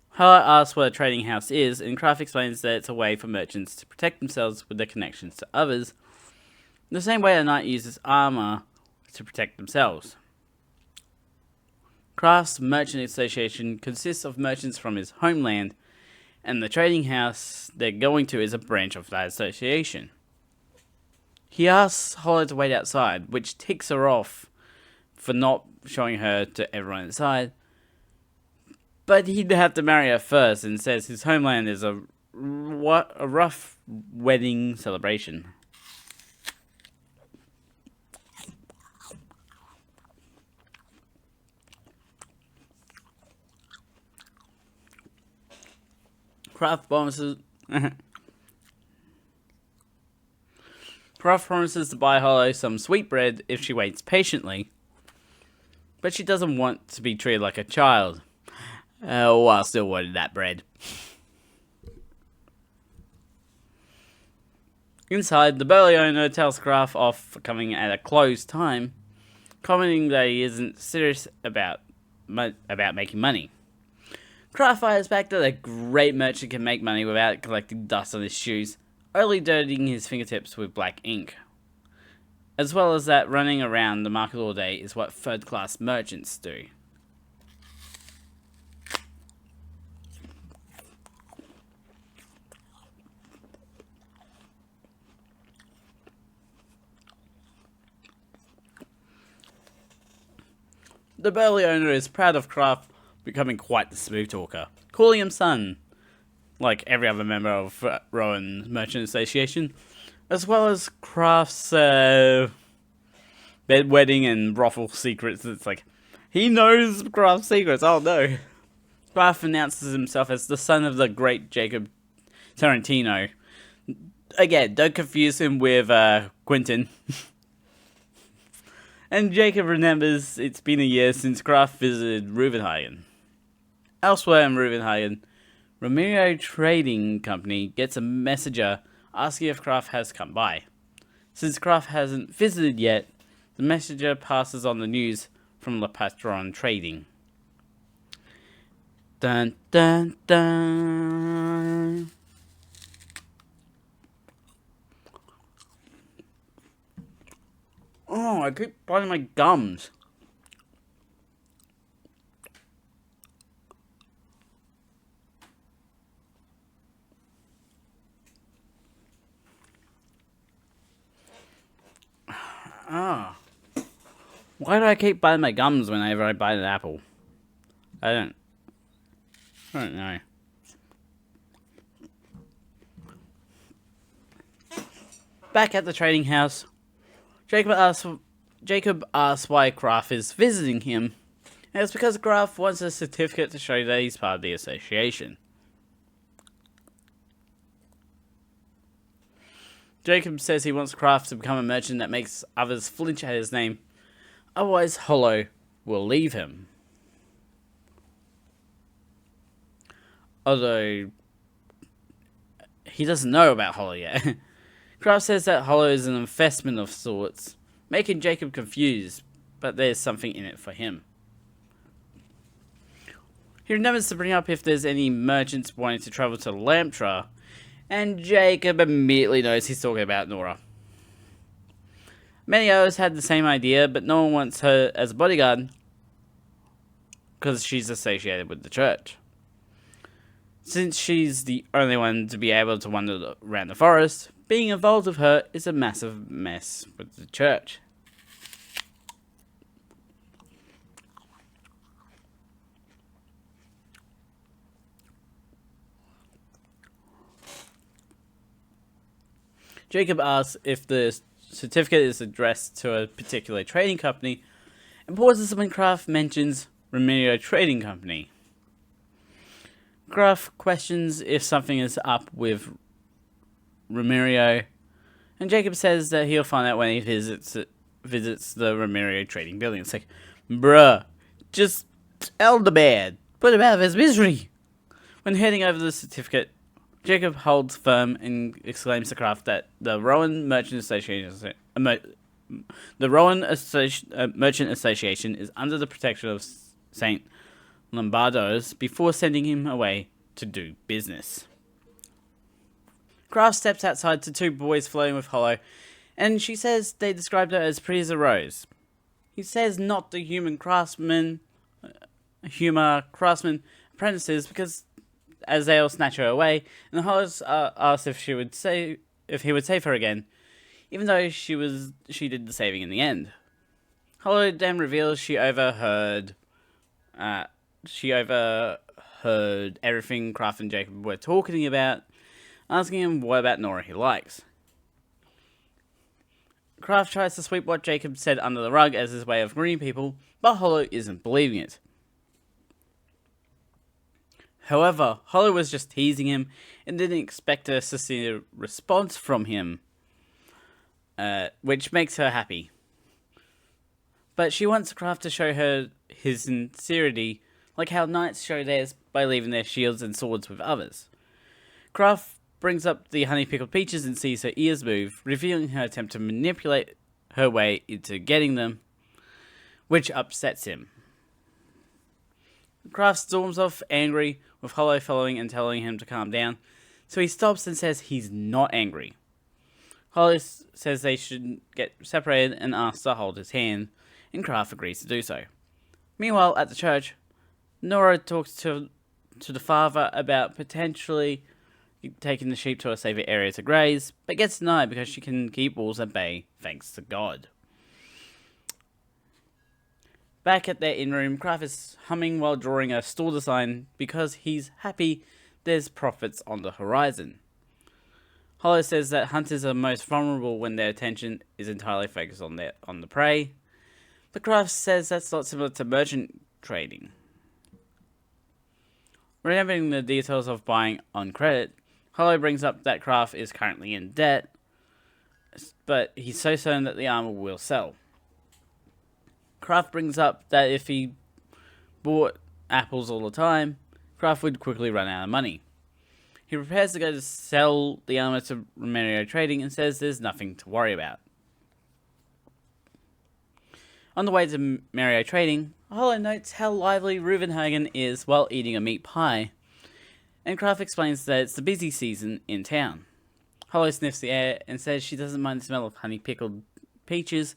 Hollow asks what a trading house is, and Kraft explains that it's a way for merchants to protect themselves with their connections to others, the same way a knight uses armor to protect themselves. Kraft's merchant association consists of merchants from his homeland, and the trading house they're going to is a branch of that association. He asks Hollow to wait outside, which ticks her off for not showing her to everyone inside, but he'd have to marry her first, and says his homeland is a rough wedding celebration. Kraft promises to buy Hollow some sweetbread if she waits patiently, but she doesn't want to be treated like a child. I still wanted that bread. Inside, the burly owner tells Kraft off for coming at a closed time, commenting that he isn't serious about making money. Kraft fires back that a great merchant can make money without collecting dust on his shoes, only dirtying his fingertips with black ink. As well as that running around the market all day is what third-class merchants do. The burly owner is proud of Kraft becoming quite the smooth talker, calling him son, like every other member of Rowan's Merchant Association, as well as Kraft's bedwetting and brothel secrets. It's like, he knows Kraft's secrets, oh no. Kraft announces himself as the son of the great Jacob Tarantino. Again, don't confuse him with Quentin. And Jacob remembers it's been a year since Kraft visited Ruvenhagen. Elsewhere in Ruvenhagen, Ramiro Trading Company gets a messenger asking if Kraft has come by. Since Kraft hasn't visited yet, the messenger passes on the news from Le Patron Trading. Dun dun dun. Oh, I keep biting my gums. Ah. Why do I keep biting my gums whenever I bite an apple? I don't know. Back at the trading house, Jacob asks why Graf is visiting him, and it's because Graf wants a certificate to show that he's part of the association. Jacob says he wants Graf to become a merchant that makes others flinch at his name, otherwise Hollow will leave him. Although he doesn't know about Hollow yet. Graf says that Hollow is an investment of sorts, making Jacob confused, but there's something in it for him. He remembers to bring up if there's any merchants wanting to travel to Lamtra, and Jacob immediately knows he's talking about Nora. Many others had the same idea, but no one wants her as a bodyguard because she's associated with the church. Since she's the only one to be able to wander around the forest, being involved with her is a massive mess with the church. Jacob asks if the certificate is addressed to a particular trading company, and pauses when Graf mentions Remedios Trading Company. Graf questions if something is up with Remedio, and Jacob says that he'll find out when he visits the Remedio trading building. It's like, bruh, just tell the man, put him out of his misery. When heading over the certificate, Jacob holds firm and exclaims to Graf that the Rowan Merchant Association Merchant Association is under the protection of Saint Lombardo's before sending him away to do business. Graf steps outside to two boys flirting with Hollow, and she says they described her as pretty as a rose. He says not the human craftsman apprentices because as they all snatch her away, and Hollow asks if he would save her again, even though she did the saving in the end. Hollow then reveals she overheard everything Graf and Jacob were talking about, asking him what about Nora he likes. Graf tries to sweep what Jacob said under the rug as his way of grooming people, but Hollow isn't believing it. However, Hollow was just teasing him and didn't expect a sincere response from him, which makes her happy. But she wants Graf to show her his sincerity, like how knights show theirs by leaving their shields and swords with others. Graf brings up the honey pickled peaches and sees her ears move, revealing her attempt to manipulate her way into getting them, which upsets him. Graf storms off angry, with Hollow following and telling him to calm down, so he stops and says he's not angry. Hollow says they should get separated and asks to hold his hand, and Graf agrees to do so. Meanwhile, at the church, Nora talks to the father about potentially taking the sheep to a safer area to graze, but gets denied because she can keep wolves at bay thanks to God. Back at their in-room, Graf is humming while drawing a store design because he's happy there's profits on the horizon. Hollow says that hunters are most vulnerable when their attention is entirely focused on the prey, but Graf says that's not similar to merchant trading. Remembering the details of buying on credit, Hollow brings up that Graf is currently in debt, but he's so certain that the armor will sell. Graf brings up that if he bought apples all the time, Graf would quickly run out of money. He prepares to go to sell the armor to Remedio Trading and says there's nothing to worry about. On the way to Remedio Trading, Hollow notes how lively Reuvenhagen is while eating a meat pie, and Graf explains that it's the busy season in town. Hollow sniffs the air and says she doesn't mind the smell of honey pickled peaches,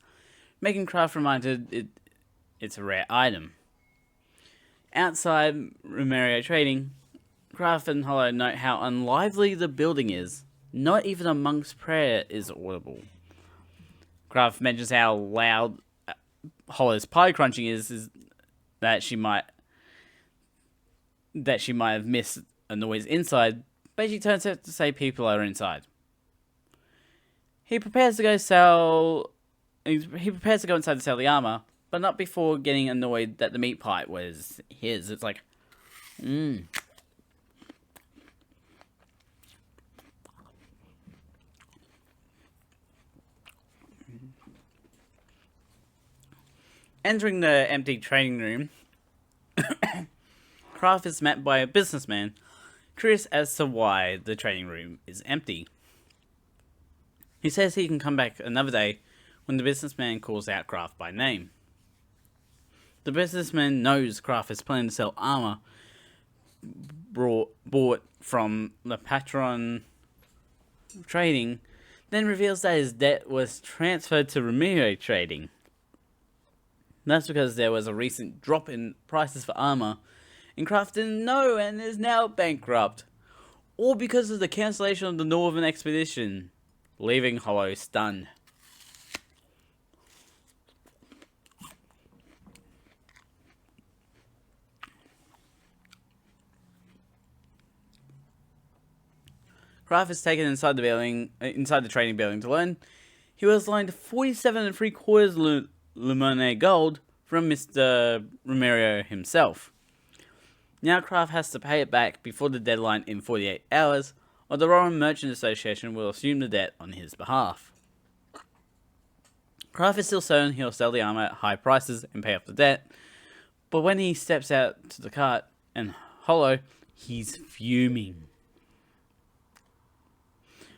making Kraft reminded it's a rare item. Outside Remerio Trading, Kraft and Hollow note how unlively the building is. Not even a monk's prayer is audible. Kraft mentions how loud Hollow's pie crunching is that she might have missed a noise inside, but she turns out to say people are inside. He prepares to go inside to sell the armor, but not before getting annoyed that the meat pie was his. It's like, Entering the empty training room, Kraft is met by a businessman, curious as to why the training room is empty. He says he can come back another day when the businessman calls out Kraft by name. The businessman knows Kraft is planning to sell armor bought from the patron trading, then reveals that his debt was transferred to Ramiro Trading. That's because there was a recent drop in prices for armor, and Kraft didn't know and is now bankrupt. All because of the cancellation of the Northern Expedition, leaving Hollow stunned. Kraft is taken inside the training building to learn he was loaned 47 3/4 Lumone gold from Mr. Ramiro himself. Now Kraft has to pay it back before the deadline in 48 hours, or the Rowan Merchant Association will assume the debt on his behalf. Kraft is still certain he'll sell the armor at high prices and pay off the debt, but when he steps out to the cart and Hollow, he's fuming.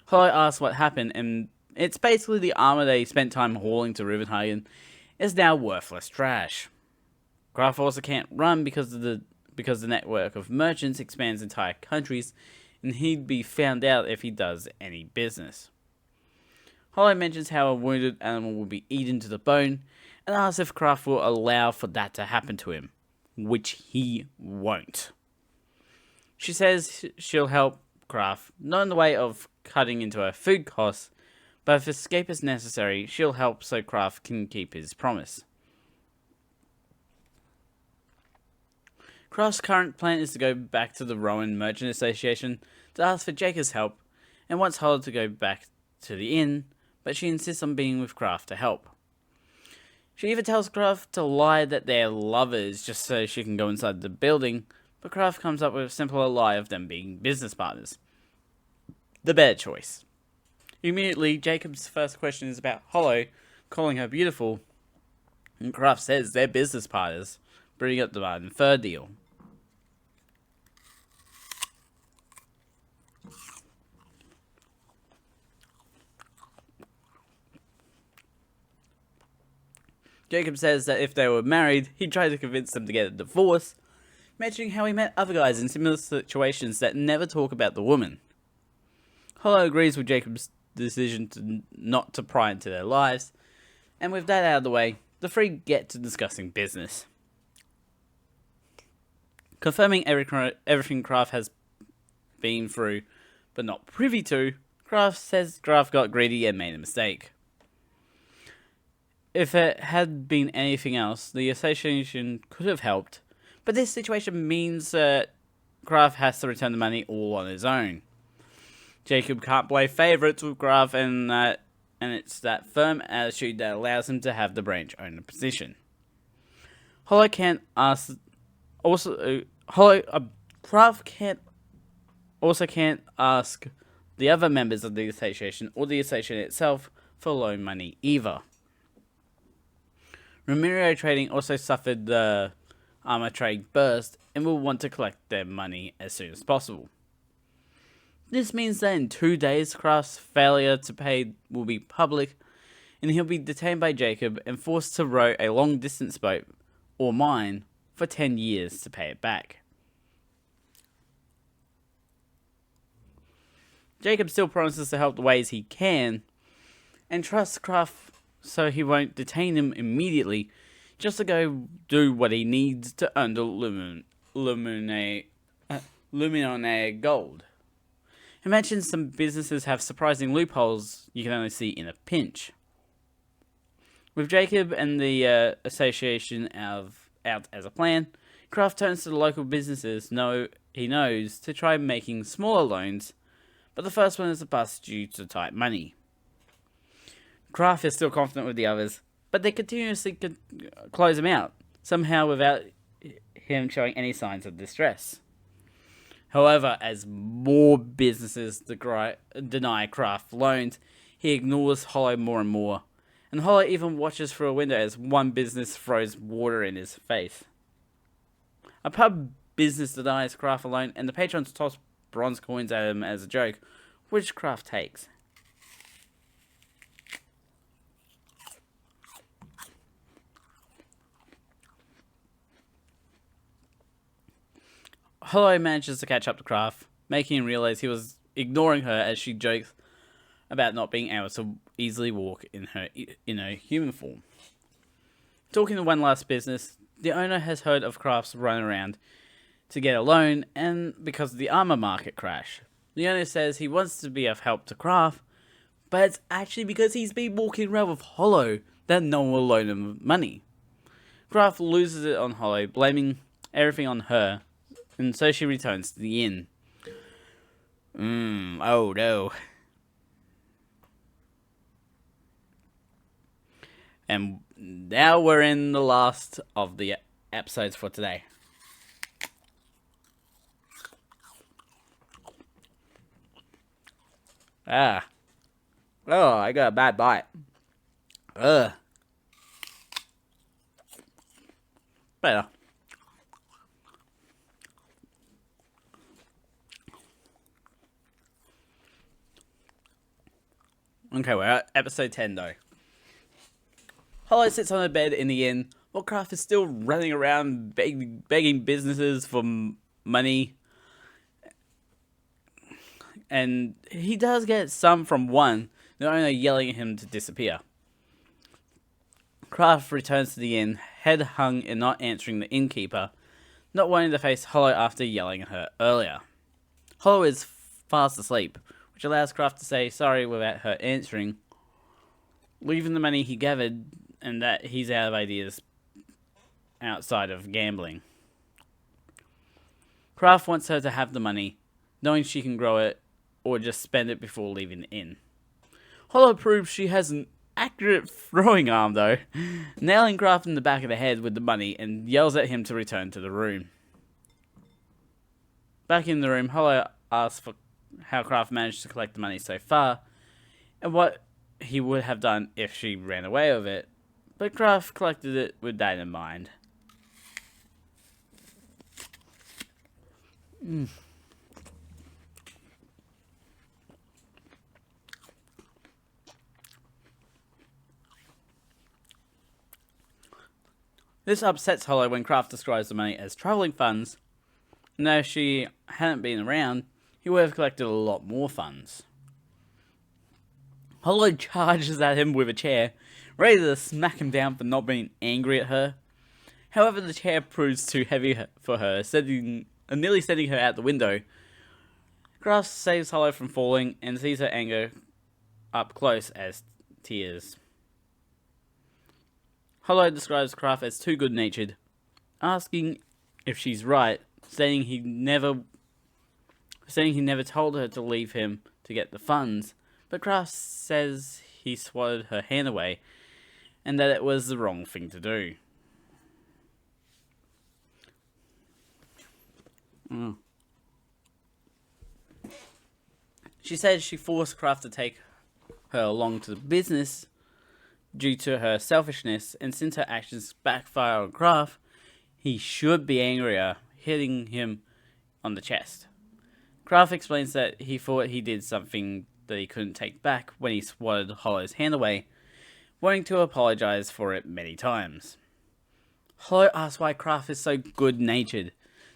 Hollow asks what happened, and it's basically the armor they spent time hauling to Rivenhagen is now worthless trash. Kraft also can't run because the network of merchants expands entire countries, and he'd be found out if he does any business. Hollow mentions how a wounded animal will be eaten to the bone, and asks if Kraft will allow for that to happen to him, which he won't. She says she'll help Kraft, not in the way of cutting into her food costs, but if escape is necessary, she'll help so Kraft can keep his promise. Kraft's current plan is to go back to the Rowan Merchant Association to ask for Jacob's help, and wants Hollow to go back to the inn, but she insists on being with Kraft to help. She even tells Kraft to lie that they're lovers just so she can go inside the building, but Kraft comes up with a simpler lie of them being business partners. The better choice. Immediately, Jacob's first question is about Hollow calling her beautiful, and Kraft says they're business partners, bringing up the bargain fur deal. Jacob says that if they were married, he'd try to convince them to get a divorce, mentioning how he met other guys in similar situations that never talk about the woman. Hollow agrees with Jacob's decision not to pry into their lives, and with that out of the way, the three get to discussing business. Confirming everything Kraft has been through, but not privy to, Kraft says Kraft got greedy and made a mistake. If it had been anything else, the association could have helped, but this situation means that Kraft has to return the money all on his own. Jacob can't play favourites with Kraft, and it's that firm attitude that allows him to have the branch owner position. Hollow can't ask. Kraft can't ask the other members of the association or the association itself for loan money either. Ramiro Trading also suffered the armor trade burst and will want to collect their money as soon as possible. This means that in 2 days, Kraft's failure to pay will be public, and he'll be detained by Jacob and forced to row a long-distance boat, or mine, for 10 years to pay it back. Jacob still promises to help the ways he can, and trusts Kraft so he won't detain him immediately, just to go do what he needs to earn the Luminone gold. He mentions some businesses have surprising loopholes you can only see in a pinch. With Jacob and the association out as a plan, Kraft turns to the local businesses he knows to try making smaller loans, but the first one is a bust due to tight money. Kraft is still confident with the others, but they continuously close him out, somehow without him showing any signs of distress. However, as more businesses deny Kraft loans, he ignores Hollow more and more, and Hollow even watches through a window as one business throws water in his face. A pub business denies Kraft a loan, and the patrons toss bronze coins at him as a joke, which Kraft takes. Hollow manages to catch up to Kraft, making him realize he was ignoring her as she jokes about not being able to easily walk in her human form. Talking to one last business, the owner has heard of Kraft's run around to get a loan, and because of the armor market crash. The owner says he wants to be of help to Kraft, but it's actually because he's been walking around with Hollow that no one will loan him money. Kraft loses it on Hollow, blaming everything on her, and so she returns to the inn. Oh no. And now we're in the last of the episodes for today. Oh, I got a bad bite. Ugh. Better. Okay, we're at episode 10 though. Hollow sits on a bed in the inn, while Kraft is still running around begging businesses for money. And he does get some from one, the owner yelling at him to disappear. Kraft returns to the inn, head hung and not answering the innkeeper, not wanting to face Hollow after yelling at her earlier. Hollow is fast asleep, which allows Kraft to say sorry without her answering, leaving the money he gathered and that he's out of ideas outside of gambling. Kraft wants her to have the money, knowing she can grow it or just spend it before leaving the inn. Hollow proves she has an accurate throwing arm though, nailing Kraft in the back of the head with the money and yells at him to return to the room. Back in the room, Hollow asks for how Kraft managed to collect the money so far, and what he would have done if she ran away with it, but Kraft collected it with that in mind. This upsets Hollow when Kraft describes the money as travelling funds, and though she hadn't been around, he would have collected a lot more funds. Hollow charges at him with a chair, ready to smack him down for not being angry at her. However, the chair proves too heavy for her, nearly sending her out the window. Kraft saves Hollow from falling and sees her anger up close as tears. Hollow describes Kraft as too good-natured, asking if she's right, saying he never told her to leave him to get the funds, but Kraft says he swatted her hand away, and that it was the wrong thing to do. She said she forced Kraft to take her along to the business due to her selfishness, and since her actions backfire on Kraft, he should be angrier, hitting him on the chest. Kraft explains that he thought he did something that he couldn't take back when he swatted Hollow's hand away, wanting to apologize for it many times. Hollow asks why Kraft is so good-natured,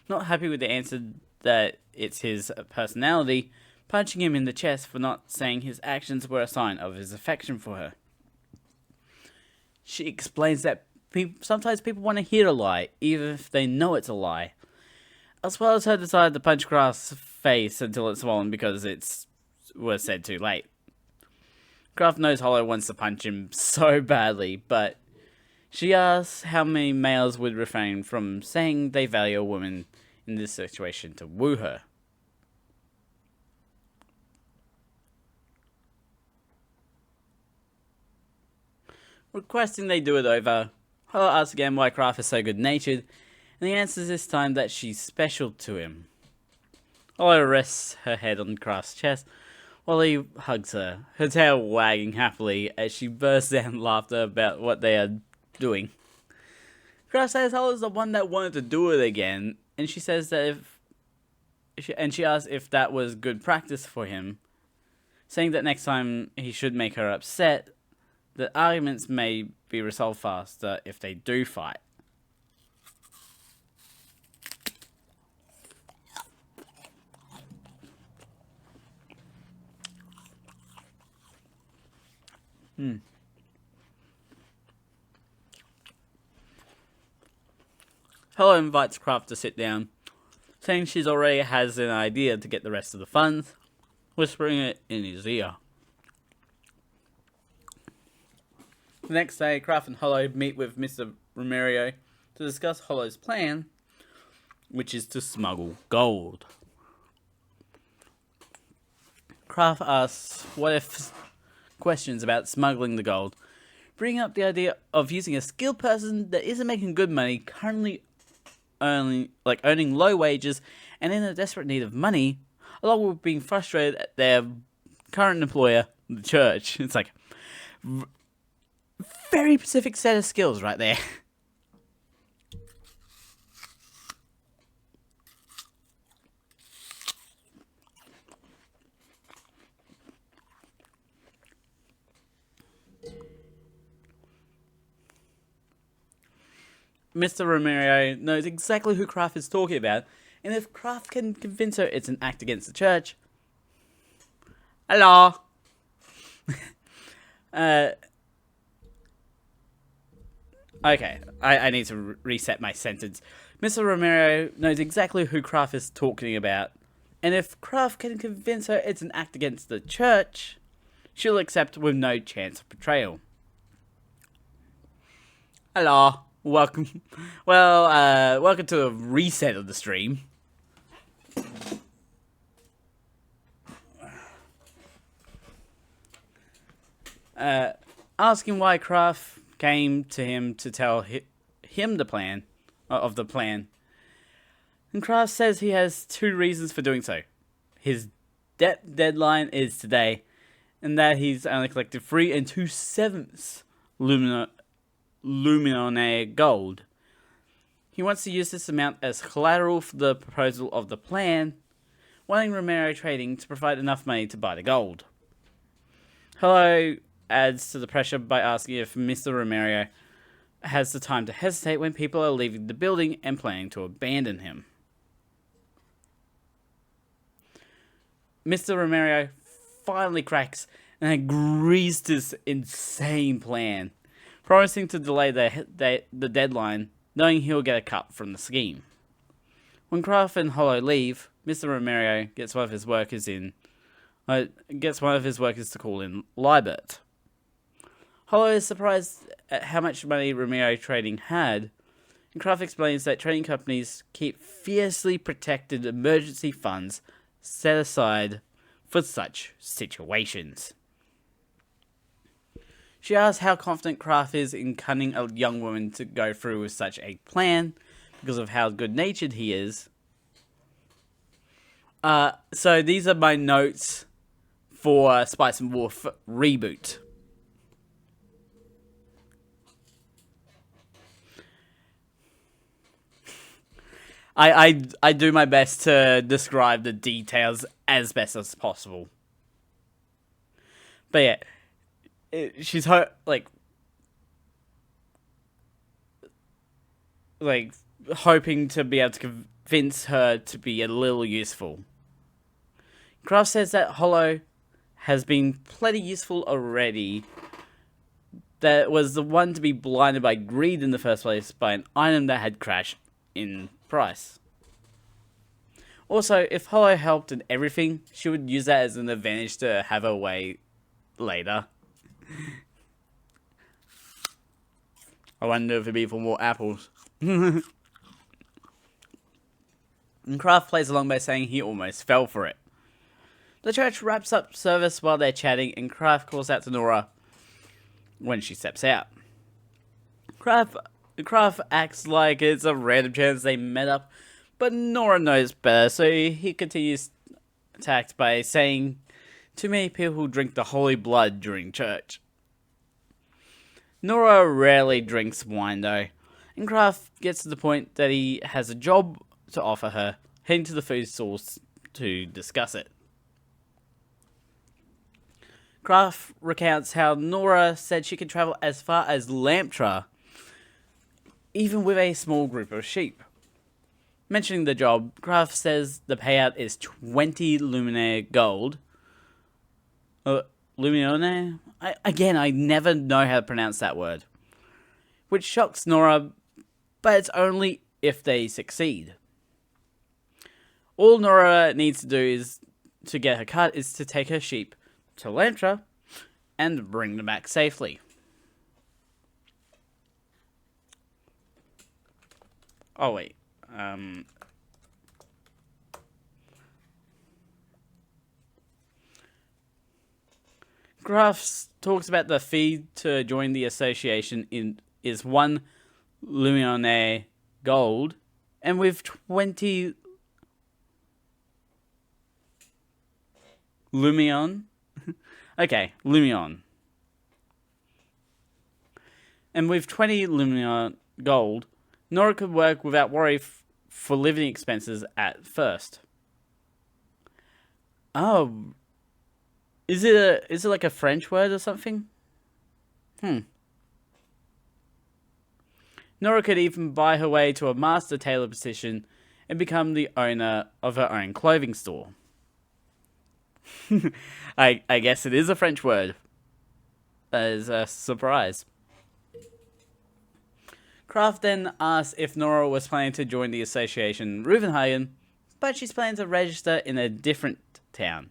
not happy with the answer that it's his personality, punching him in the chest for not saying his actions were a sign of his affection for her. She explains that sometimes people want to hear a lie, even if they know it's a lie. As well as her desire to punch Kraft's face until it's swollen because it was said too late. Kraft knows Hollow wants to punch him so badly, but she asks how many males would refrain from saying they value a woman in this situation to woo her. Requesting they do it over, Hollow asks again why Kraft is so good-natured, and he answers this time that she's special to him. Hollow rests her head on Kraft's chest while he hugs her, her tail wagging happily as she bursts out in laughter about what they are doing. Kraft says Hollow's the one that wanted to do it again, and she says that she asks if that was good practice for him, saying that next time he should make her upset, that arguments may be resolved faster if they do fight. Hello invites Kraft to sit down, saying she's already has an idea to get the rest of the funds, whispering it in his ear. The next day, Kraft and Hollow meet with Mr. Romerio to discuss Hollow's plan, which is to smuggle gold. Kraft asks what if questions about smuggling the gold, bringing up the idea of using a skilled person that isn't making good money, currently earning low wages and in a desperate need of money, along with being frustrated at their current employer, the church. It's like very specific set of skills right there. Mr. Romero knows exactly who Kraft is talking about, and if Kraft can convince her it's an act against the church... Hello! Okay, I need to reset my sentence. Mr. Romero knows exactly who Kraft is talking about, and if Kraft can convince her it's an act against the church, she'll accept with no chance of betrayal. Hello. Welcome. Well, welcome to a reset of the stream. Asking why Kraft came to him to tell him the plan of the plan, and Kraft says he has 2 reasons for doing so. His debt deadline is today, and that he's only collected 3 2/7 Luminone gold. He wants to use this amount as collateral for the proposal of the plan, wanting Romero Trading to provide enough money to buy the gold. Hello adds to the pressure by asking if Mr. Romero has the time to hesitate when people are leaving the building and planning to abandon him. Mr. Romero finally cracks and agrees to this insane plan, promising to delay the deadline, knowing he'll get a cut from the scheme. When Kraft and Hollow leave, Mr. Romero gets one of his workers to call in Libert. Hollow is surprised at how much money Romero Trading had, and Kraft explains that trading companies keep fiercely protected emergency funds set aside for such situations. She asks how confident Kraft is in cunning a young woman to go through with such a plan, because of how good-natured he is. So these are my notes for Spice and Wolf Reboot. I do my best to describe the details as best as possible. But yeah, she's like hoping to be able to convince her to be a little useful. Kraft says that Hollow has been plenty useful already, that was the one to be blinded by greed in the first place by an item that had crashed in price. Also, if Hollow helped in everything, she would use that as an advantage to have her way later. I wonder if it'd be for more apples. And Kraft plays along by saying he almost fell for it. The church wraps up service while they're chatting, and Kraft calls out to Nora when she steps out. Kraft acts like it's a random chance they met up, but Nora knows better, so he continues attacked by saying, "Too many people drink the holy blood during church." Nora rarely drinks wine though, and Kraft gets to the point that he has a job to offer her, heading to the food stalls to discuss it. Kraft recounts how Nora said she could travel as far as Lamtra, even with a small group of sheep. Mentioning the job, Kraft says the payout is 20 luminaire gold. Luminaire? I never know how to pronounce that word. Which shocks Nora, but it's only if they succeed. All Nora needs to do to get her cut is to take her sheep to Lantra and bring them back safely. Oh wait, Graphs talks about the fee to join the association is 1 Luminaire gold, and with 20 Lumion. Okay, Lumion. And with 20 Lumion gold, Nora could work without worry for living expenses at first. Oh, is it like a French word or something? Nora could even buy her way to a master tailor position and become the owner of her own clothing store. I guess it is a French word. That is a surprise. Kraft then asks if Nora was planning to join the association Ruvenhagen, but she's planning to register in a different town.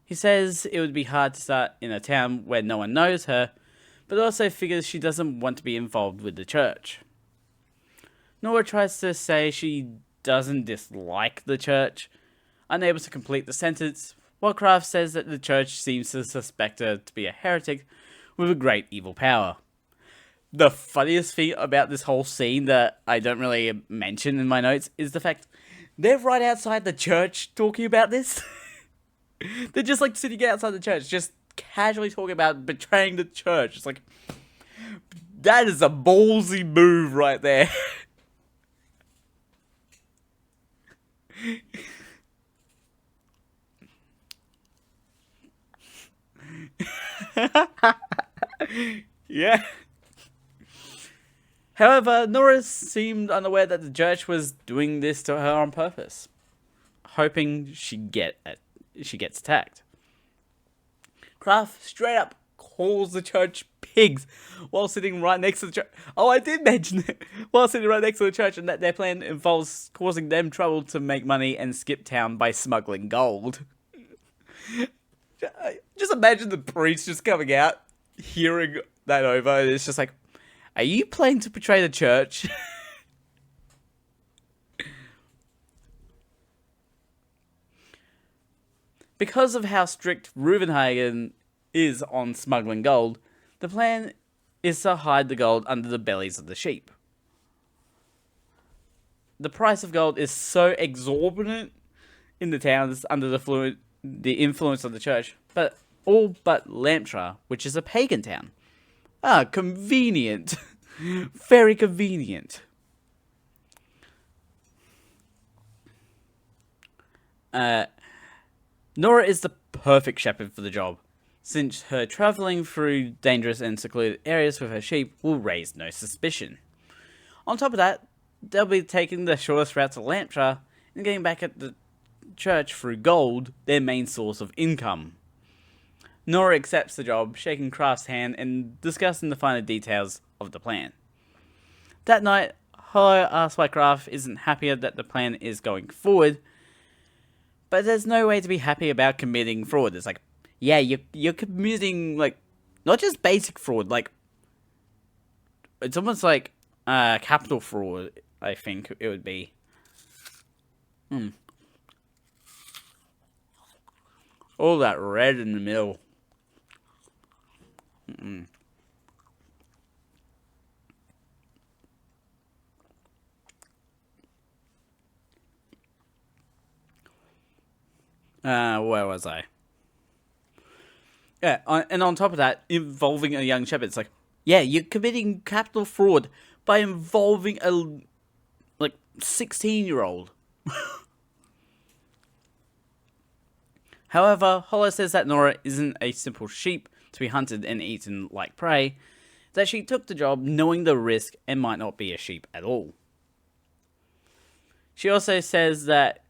He says it would be hard to start in a town where no one knows her, but also figures she doesn't want to be involved with the church. Nora tries to say she doesn't dislike the church, unable to complete the sentence, while Kraft says that the church seems to suspect her to be a heretic with a great evil power. The funniest thing about this whole scene that I don't really mention in my notes is the fact they're right outside the church talking about this. They're just like sitting outside the church, just casually talking about betraying the church. It's like, that is a ballsy move right there. Yeah. However, Nora seemed unaware that the church was doing this to her on purpose, hoping she gets attacked. Kraft straight up calls the church pigs while sitting right next to the church. Oh, I did mention it. While sitting right next to the church, and that their plan involves causing them trouble to make money and skip town by smuggling gold. Just imagine the priest just coming out, hearing that over, and it's just like, are you planning to betray the church? Because of how strict Ruvenhagen is on smuggling gold, the plan is to hide the gold under the bellies of the sheep. The price of gold is so exorbitant in the towns under the influence of the church, but all but Lamtra, which is a pagan town. Ah, convenient. Very convenient. Nora is the perfect shepherd for the job, since her travelling through dangerous and secluded areas with her sheep will raise no suspicion. On top of that, they'll be taking the shortest route to Lamtra and getting back at the church through gold, their main source of income. Nora accepts the job, shaking Kraft's hand and discussing the finer details of the plan. That night, Hollow asks why Kraft isn't happier that the plan is going forward, but there's no way to be happy about committing fraud. It's like, yeah, you're committing, like, not just basic fraud, like, it's almost like capital fraud, I think it would be. All that red in the middle. Where was I? Yeah, and on top of that, involving a young shepherd, it's like, yeah, you're committing capital fraud by involving a, like, 16-year-old. However, Hollow says that Nora isn't a simple sheep to be hunted and eaten like prey, that she took the job knowing the risk and might not be a sheep at all. She also says that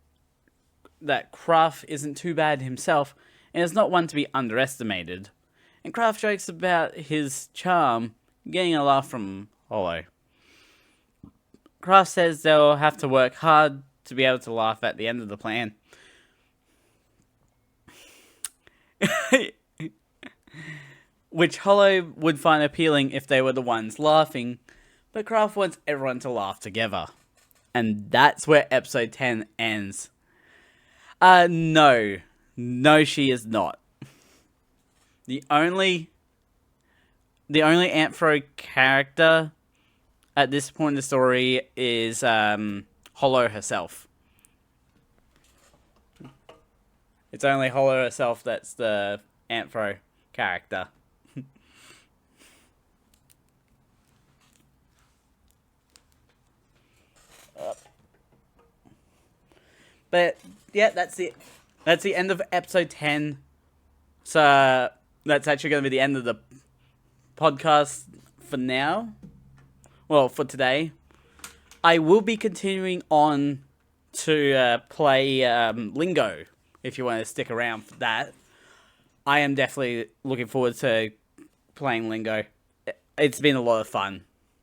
Kraft isn't too bad himself and is not one to be underestimated, and Kraft jokes about his charm, getting a laugh from Hollow. Kraft says they'll have to work hard to be able to laugh at the end of the plan. Which Hollow would find appealing if they were the ones laughing, but Kraft wants everyone to laugh together. And that's where episode 10 ends. No. No, she is not. The only Anthro character at this point in the story is Hollow herself. It's only Hollow herself that's the Anthro character. But yeah, that's it. That's the end of episode 10. So that's actually going to be the end of the podcast for now. Well, for today. I will be continuing on to play Lingo, if you want to stick around for that. I am definitely looking forward to playing Lingo. It's been a lot of fun.